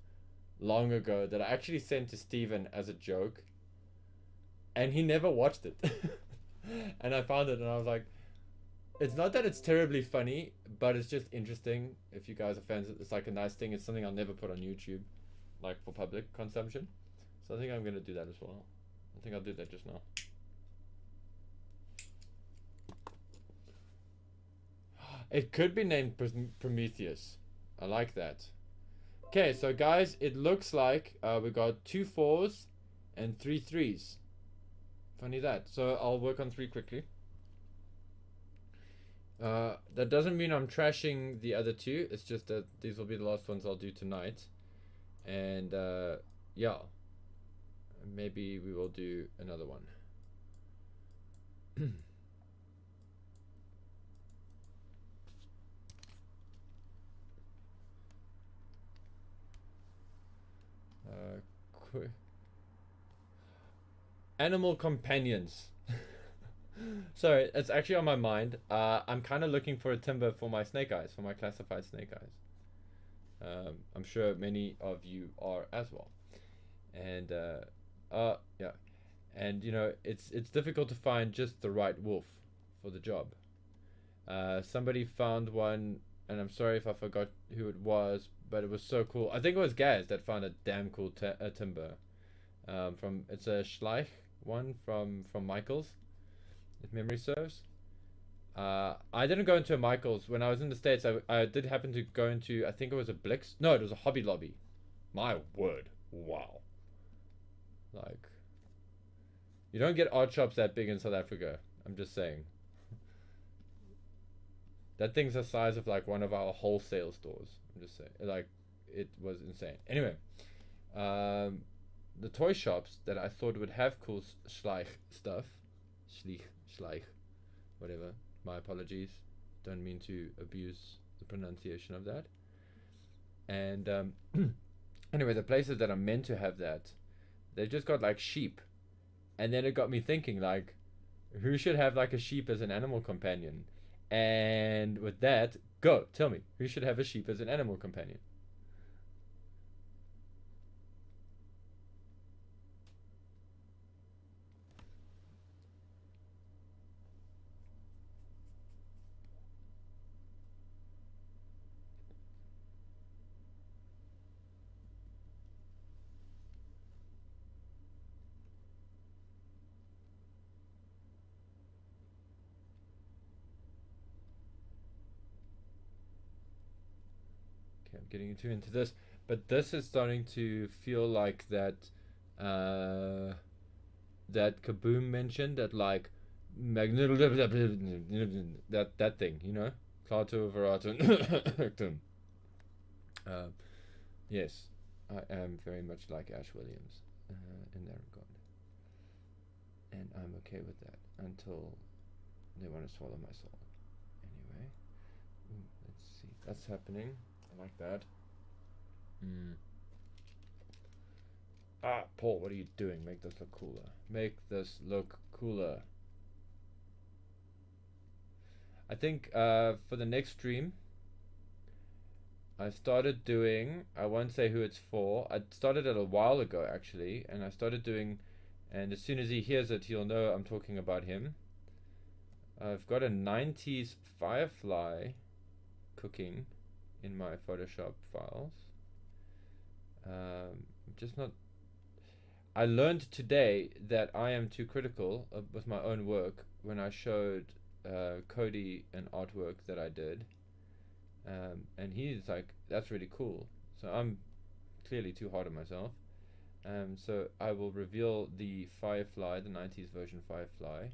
A: long ago that I actually sent to Steven as a joke, and he never watched it. And I found it and I was like, it's not that it's terribly funny, but it's just interesting. If you guys are fans, it's like a nice thing. It's something I'll never put on YouTube, like for public consumption. So I think I'm gonna do that as well. I think I'll do that just now. It could be named Prometheus. I like that. Okay, so guys, it looks like we got 2 4s and 3 3s. Funny that. So I'll work on 3 quickly. That doesn't mean I'm trashing the other 2. It's just that these will be the last ones I'll do tonight. And yeah, maybe we will do another one. Animal companions. Sorry, it's actually on my mind. I'm kind of looking for a timber for my snake eyes, for my classified snake eyes. I'm sure many of you are as well. And yeah, and you know, it's difficult to find just the right wolf for the job. Somebody found one, and I'm sorry if I forgot who it was, but it was so cool. I think it was Gaz that found a damn cool timber. It's a Schleich one from Michael's, if memory serves. I didn't go into a Michael's when I was in the States. I did happen to go into, I think it was a Blix. No, it was a Hobby Lobby. My word, wow! Like, you don't get art shops that big in South Africa. I'm just saying. That thing's the size of like one of our wholesale stores. I'm just saying, like, it was insane. Anyway, the toy shops that I thought would have cool Schleich stuff, Schleich, whatever. My apologies. Don't mean to abuse the pronunciation of that. And anyway, the places that are meant to have that, they've just got like sheep, and then it got me thinking, like, who should have like a sheep as an animal companion? And with that, go tell me, who should have a sheep as an animal companion? I'm getting too into this, but this is starting to feel like that that Kaboom mentioned, that like that thing, you know, Klaatu Veratum. Yes, I am very much like Ash Williams in that regard, and I'm okay with that until they want to swallow my soul. Anyway, let's see, that's happening. I like that. Mm. Ah, Paul, what are you doing? Make this look cooler. Make this look cooler. I think for the next stream, I started doing, I won't say who it's for. I started it a while ago actually, and I started doing, and as soon as he hears it, he'll know I'm talking about him. I've got a 90s firefly cooking in my Photoshop files. Just not. I learned today that I am too critical with my own work when I showed Cody an artwork that I did. And he's like, that's really cool. So I'm clearly too hard on myself. So I will reveal the Firefly, the 90s version Firefly,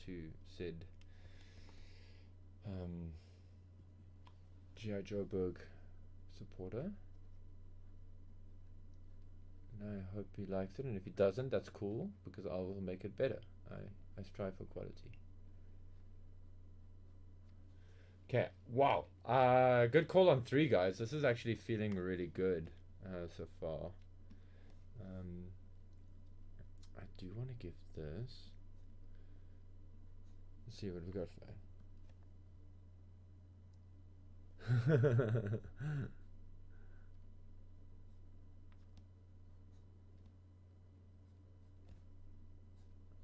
A: to Sid. G.I. Joburg supporter. And I hope he likes it, and if he doesn't, that's cool, because I will make it better. I strive for quality. Okay, wow. Good call on 3, guys. This is actually feeling really good so far. I do want to give this. Let's see what we got for.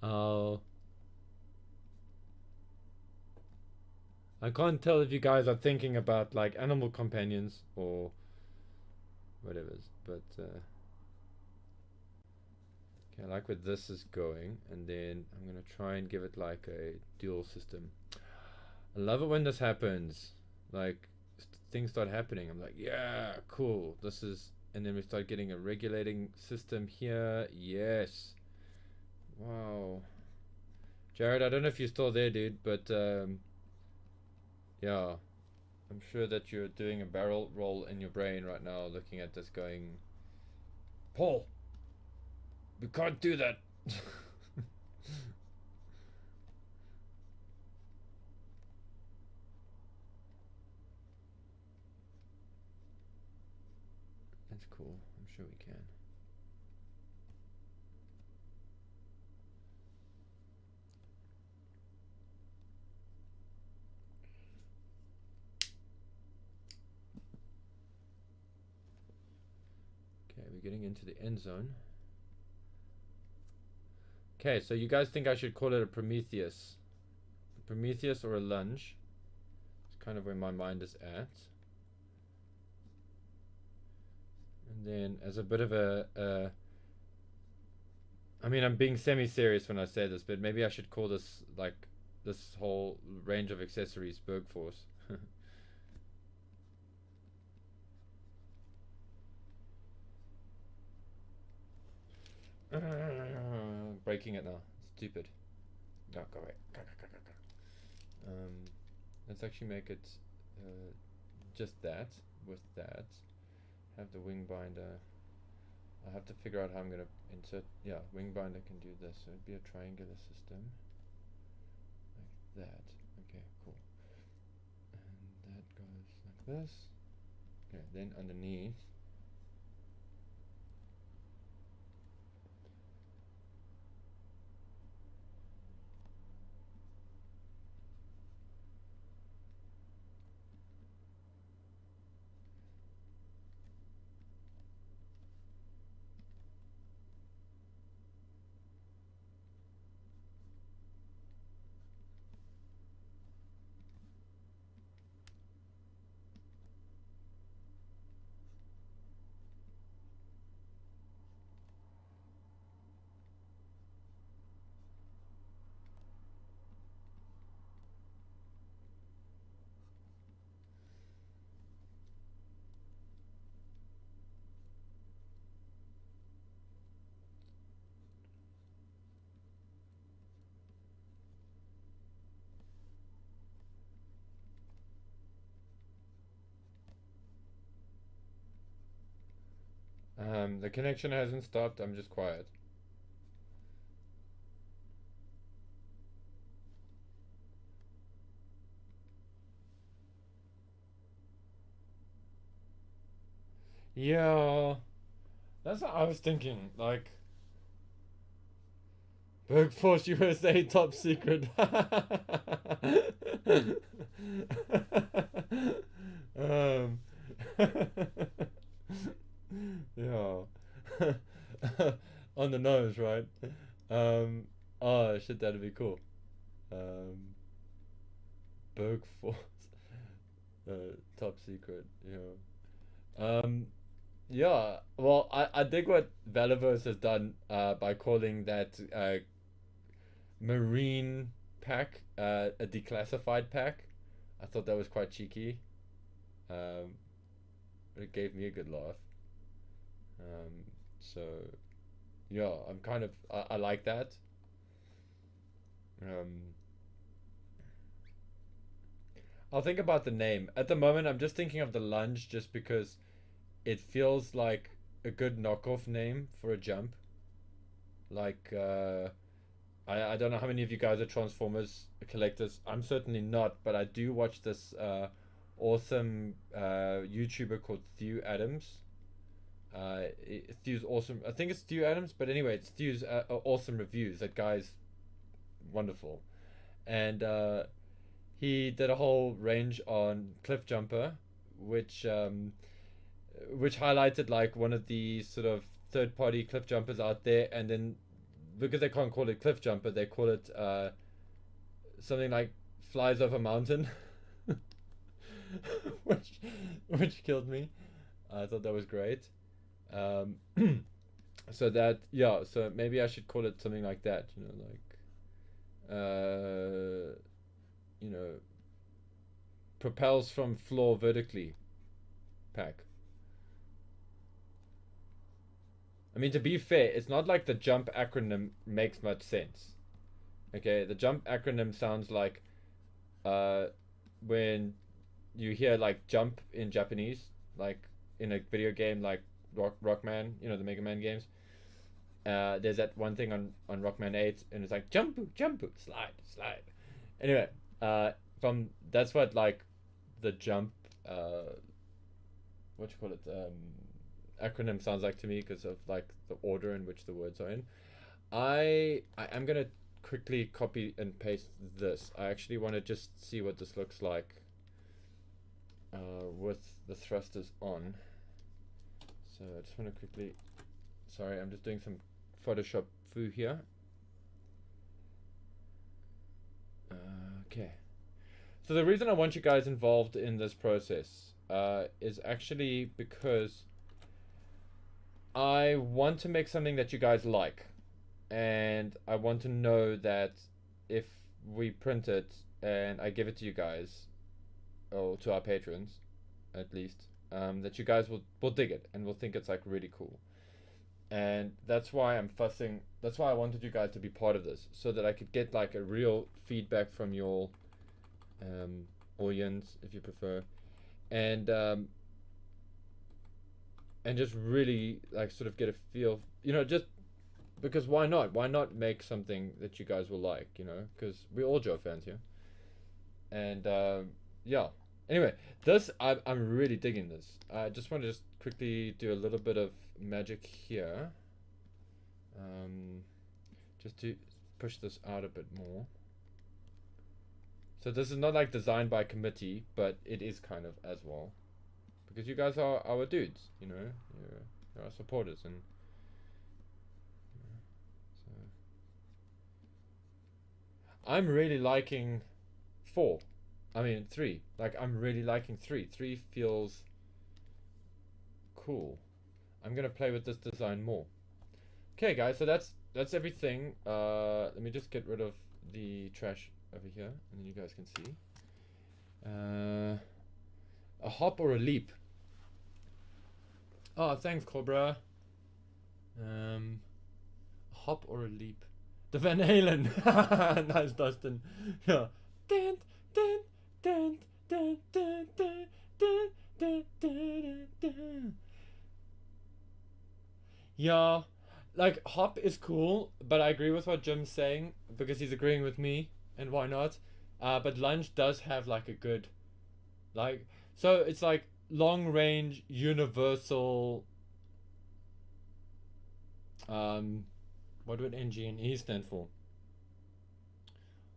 A: Oh. I can't tell if you guys are thinking about like animal companions or whatever, but okay, I like where this is going, and then I'm gonna try and give it like a dual system. I love it when this happens, like things start happening. I'm like, yeah, cool, this is, and then we start getting a regulating system here. Yes, wow. Jared, I don't know if you're still there, dude, but yeah, I'm sure that you're doing a barrel roll in your brain right now, looking at this going, Paul, we can't do that. That's cool. I'm sure we can. Okay, we're getting into the end zone. Okay, so you guys think I should call it a Prometheus? A Prometheus or a lunge? It's kind of where my mind is at. And then as a bit of a I mean, I'm being semi-serious when I say this, but maybe I should call this, like, this whole range of accessories BURG Force. Breaking it now. Stupid. No, go away. Let's actually make it just that, with that. Have the wing binder. I have to figure out how I'm gonna insert. Yeah, wing binder can do this. So it'd be a triangular system, like that. Okay, cool. And that goes like this. Okay, then underneath. The connection hasn't stopped. I'm just quiet. Yeah, that's what I was thinking. Like, BURG Force USA top secret. um, yeah. On the nose, right? Um, oh shit, that'd be cool. Um, BURG Force, top secret. Yeah. Yeah. Well, I dig what Valiverse has done by calling that marine pack a declassified pack. I thought that was quite cheeky. Um, it gave me a good laugh. So yeah, I'm kind of I like that. Um, I'll think about the name. At the moment, I'm just thinking of the lunge, just because it feels like a good knockoff name for a jump. Like I don't know how many of you guys are Transformers collectors. I'm certainly not, but I do watch this awesome YouTuber called Thew Adams. Thew's awesome. I think it's Thew Adams, but anyway, it's Thew's awesome reviews. That guy's wonderful, and he did a whole range on Cliff Jumper, which which highlighted like one of the sort of third party cliff jumpers out there, and then because they can't call it cliff jumper, they call it something like flies over mountain, which which killed me. I thought that was great. Um, so that yeah, so maybe I should call it something like that. You know, propels from floor vertically pack. I mean, to be fair, it's not like the jump acronym makes much sense. Okay, the jump acronym sounds like uh, when you hear like jump in Japanese, like in a video game like Rockman, the Mega Man games. There's that one thing on Rockman 8, and it's like jump, jump, slide, slide. Anyway, from that's what like the jump, what you call it, acronym sounds like to me, because of like the order in which the words are in. I am gonna quickly copy and paste this. I actually want to just see what this looks like with the thrusters on. So I just want to quickly. Sorry, I'm just doing some Photoshop foo here. Okay. So the reason I want you guys involved in this process is actually because I want to make something that you guys like, and I want to know that if we print it and I give it to you guys, or to our patrons, at least, that you guys will dig it and will think it's like really cool. And that's why I'm fussing. That's why I wanted you guys to be part of this, so that I could get like a real feedback from your audience, if you prefer, and just really like sort of get a feel, just because why not? Why not make something that you guys will like, because we're all Joe fans here. And yeah. Anyway, this I'm really digging this. I just want to just quickly do a little bit of magic here, just to push this out a bit more. So this is not like designed by committee, but it is kind of as well, because you guys are our dudes, you're our supporters, and so I'm really liking 4. I mean 3. Like I'm really liking 3. 3 feels cool. I'm gonna play with this design more. Okay, guys, so that's everything. Let me just get rid of the trash over here, and then you guys can see. A hop or a leap? Oh, thanks, Cobra. A hop or a leap? The Van Halen. Nice, Dustin. Yeah. Dun, dun, dun, dun, dun, dun, dun, dun, dun, dun. Yeah, like hop is cool, but I agree with what Jim's saying, because he's agreeing with me, and why not? But lunge does have like a good, like, so it's like long range universal. What would NG&E stand for?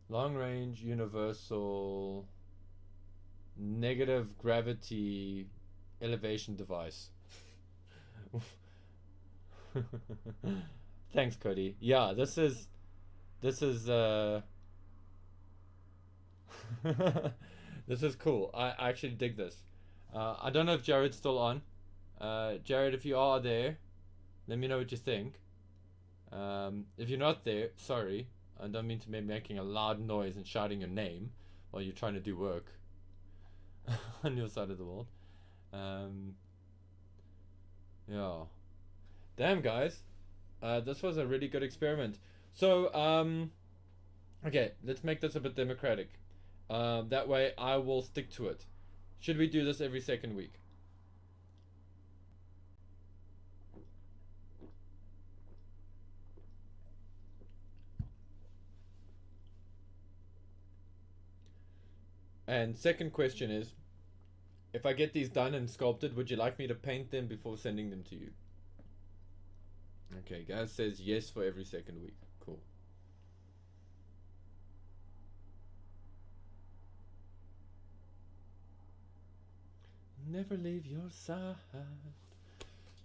A: Long range universal negative gravity elevation device. Thanks, Cody. Yeah, this is this is cool. I actually dig this. I don't know if Jared's still on. Jared, if you are there, let me know what you think. If you're not there, sorry. I don't mean to be making a loud noise and shouting your name while you're trying to do work on your side of the world. Yeah. Damn, guys. This was a really good experiment. So, okay, let's make this a bit democratic. That way I will stick to it. Should we do this every second week? And second question is, if I get these done and sculpted, would you like me to paint them before sending them to you? Okay, Gaz says yes for every second week. Cool. Never leave your side.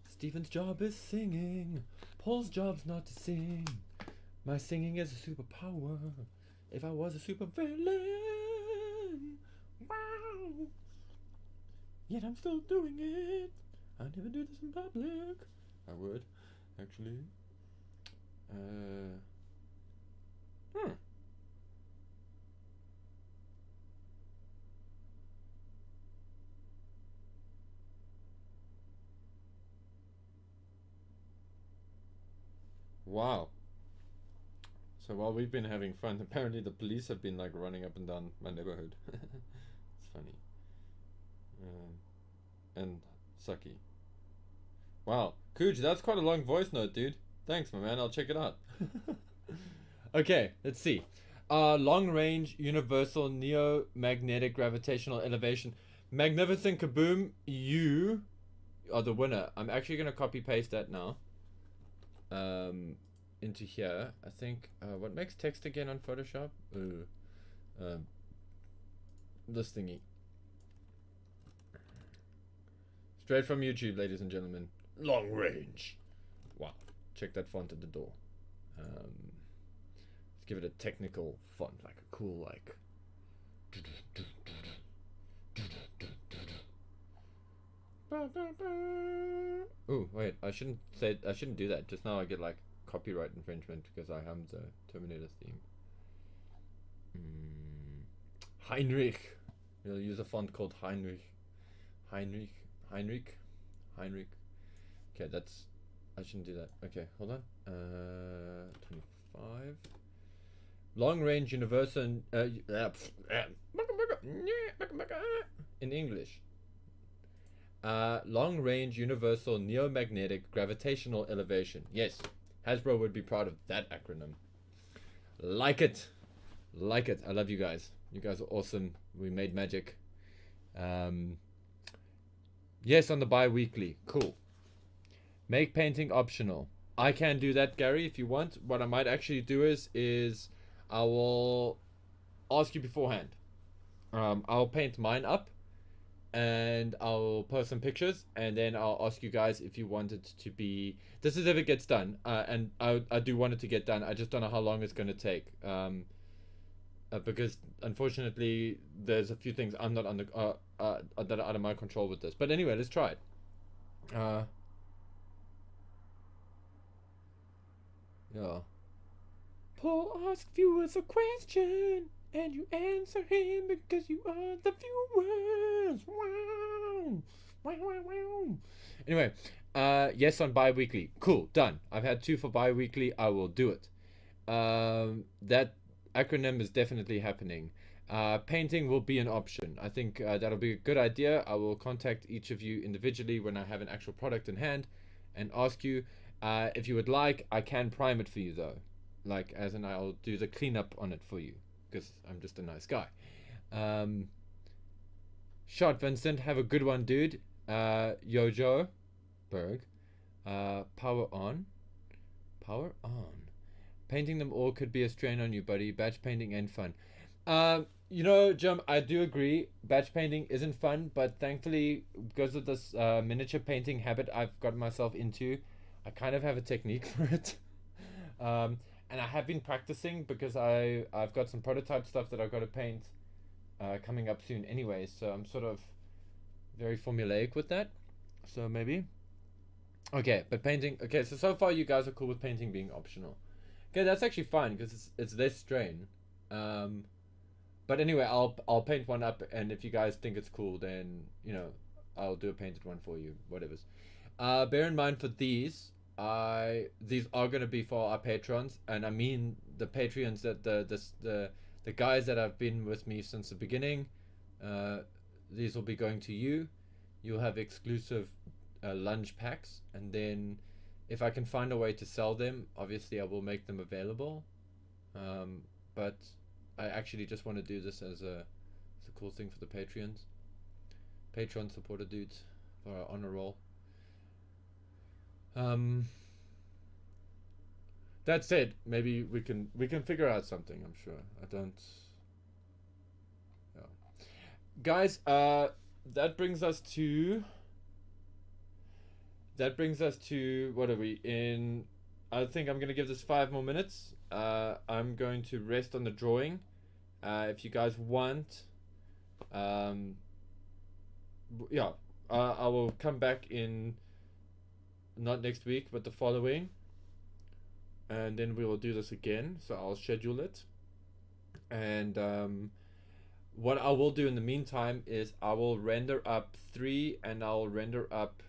A: Stephen's job is singing. Paul's job's not to sing. My singing is a superpower. If I was a supervillain, wow. Yet I'm still doing it. I never do this in public. I would, actually. Wow. So while we've been having fun, apparently the police have been like running up and down my neighborhood. It's funny. And sucky. Wow. Cooge, that's quite a long voice note, dude. Thanks, my man. I'll check it out. Okay, let's see. Long range universal neo-magnetic gravitational elevation. Magnificent Kaboom, you are the winner. I'm actually going to copy paste that now. Into here. I think, what makes text again on Photoshop? This thingy. Straight from YouTube, ladies and gentlemen. Long range. Wow. Check that font at the door. Let's give it a technical font, like a cool, like. Oh wait, I shouldn't do that. Just now I get like copyright infringement because I hummed the Terminator theme. Heinrich. We'll use a font called Heinrich. Okay, that's. I shouldn't do that. Okay, hold on. 25. Long range universal. In English. Long range universal neomagnetic gravitational elevation. Yes, Hasbro would be proud of that acronym. Like it. Like it. I love you guys. You guys are awesome. We made magic. Yes, on the bi-weekly. Cool. Make painting optional. I can do that, Gary, if you want. What I might actually do is I will ask you beforehand. I'll paint mine up and I'll post some pictures, and then I'll ask you guys if you want it to be. This is if it gets done, and I do want it to get done. I just don't know how long it's going to take, because unfortunately there's a few things I'm not under that are out of my control with this. But anyway, let's try it. Yeah. Paul asks viewers a question, and you answer him because you are the viewers. Wow. Wow, wow, wow. Anyway, yes on bi-weekly. Cool, done. I've had 2 for bi-weekly. I will do it. That acronym is definitely happening. Painting will be an option. I think that'll be a good idea. I will contact each of you individually when I have an actual product in hand and ask you. If you would like, I can prime it for you though. Like, as in I'll do the cleanup on it for you, because I'm just a nice guy. Shot, Vincent. Have a good one, dude. Yojo, BURG. Power on. Power on. Painting them all could be a strain on you, buddy. Batch painting ain't fun. You know, Jim, I do agree. Batch painting isn't fun, but thankfully, because of this miniature painting habit I've got myself into, I kind of have a technique for it. And I have been practicing because I've got some prototype stuff that I've got to paint coming up soon anyway, so I'm sort of very formulaic with that. So maybe. Okay, but painting. Okay, so far you guys are cool with painting being optional. Okay, that's actually fine because it's less strain. But anyway, I'll paint one up, and if you guys think it's cool, then you know I'll do a painted one for you. Whatever's. Bear in mind for these are gonna be for our patrons, and I mean the Patreons that the guys that have been with me since the beginning. These will be going to you. You'll have exclusive lunge packs, and then if I can find a way to sell them, obviously I will make them available. But I actually just want to do this as a cool thing for the Patreons. Patreon supporter dudes for our honor roll. That said, maybe we can figure out something. I'm sure. I don't. Yeah. Guys, that brings us to what are we in? I think I'm gonna give this 5 more minutes. I'm going to rest on the drawing. If you guys want, yeah, I will come back in not next week, but the following, and then we will do this again. So I'll schedule it, and what I will do in the meantime is I will render up 3, and I'll render up.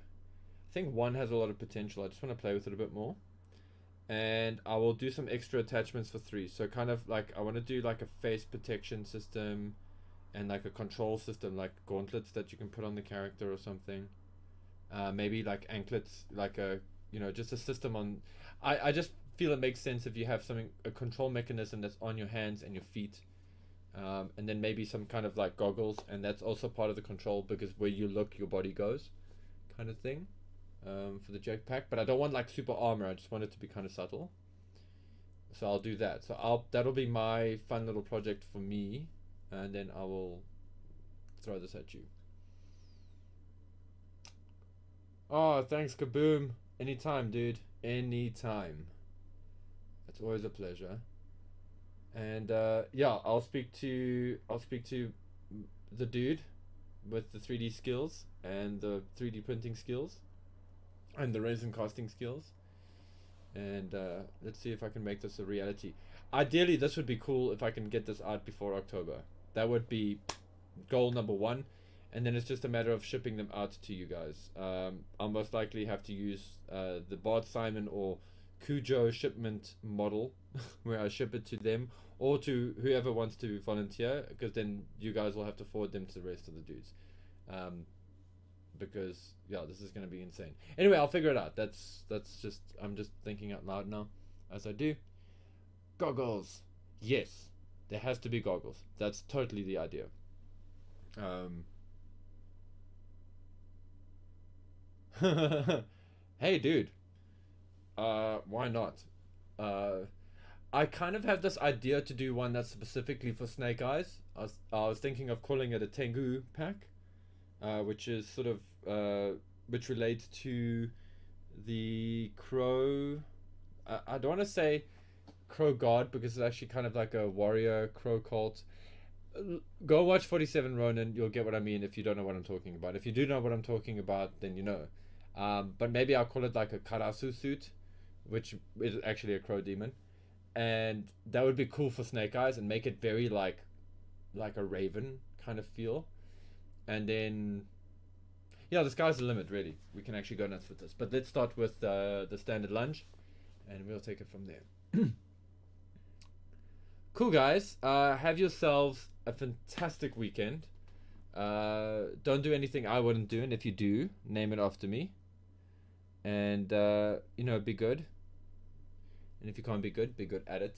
A: I think 1 has a lot of potential. I just want to play with it a bit more. And I will do some extra attachments for 3. So kind of like I want to do like a face protection system and like a control system, like gauntlets that you can put on the character or something. Maybe like anklets, like a, you know, just a system on. I just feel it makes sense if you have something, a control mechanism that's on your hands and your feet. And then maybe some kind of like goggles, and that's also part of the control because where you look, your body goes, kind of thing. For the jetpack, but I don't want like super armor. I just want it to be kind of subtle. So I'll do that. So that'll be my fun little project for me, and then I will throw this at you. Oh, thanks, Kaboom. Anytime, dude. Anytime. It's always a pleasure. And yeah, I'll speak to the dude with the 3D skills and the 3D printing skills and the resin casting skills, and let's see if I can make this a reality. Ideally, this would be cool if I can get this out before October. That would be goal number 1, and then it's just a matter of shipping them out to you guys. I'll most likely have to use the Bart Simon or Cujo shipment model where I ship it to them or to whoever wants to volunteer, because then you guys will have to forward them to the rest of the dudes. Because yeah, this is gonna be insane. Anyway, I'll figure it out. That's just, I'm just thinking out loud now, as I do. Goggles, yes, there has to be goggles. That's totally the idea. Hey, dude. Why not? I kind of have this idea to do one that's specifically for Snake Eyes. I was thinking of calling it a Tengu pack. Which is sort of which relates to the crow. I don't want to say crow god because it's actually kind of like a warrior crow cult. Go watch 47 Ronin. You'll get what I mean if you don't know what I'm talking about. If you do know what I'm talking about, then you know. But maybe I'll call it like a Karasu suit, which is actually a crow demon, and that would be cool for Snake Eyes and make it very like a raven kind of feel. And then, yeah, the sky's the limit, really. We can actually go nuts with this. But let's start with the standard lunge, and we'll take it from there. Cool, guys. Have yourselves a fantastic weekend. Don't do anything I wouldn't do, and if you do, name it after me. And, you know, be good. And if you can't be good at it.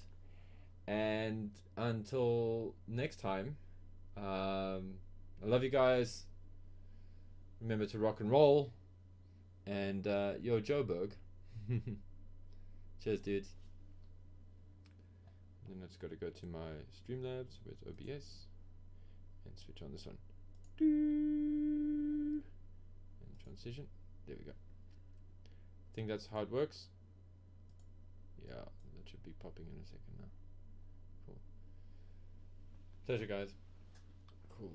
A: And until next time, I love you guys. Remember to rock and roll. And yo, Joburg. Cheers, dudes. And then it's got to go to my Streamlabs with OBS and switch on this one. And transition. There we go. I think that's how it works. Yeah, that should be popping in a second now. Cool. Pleasure, guys. Cool.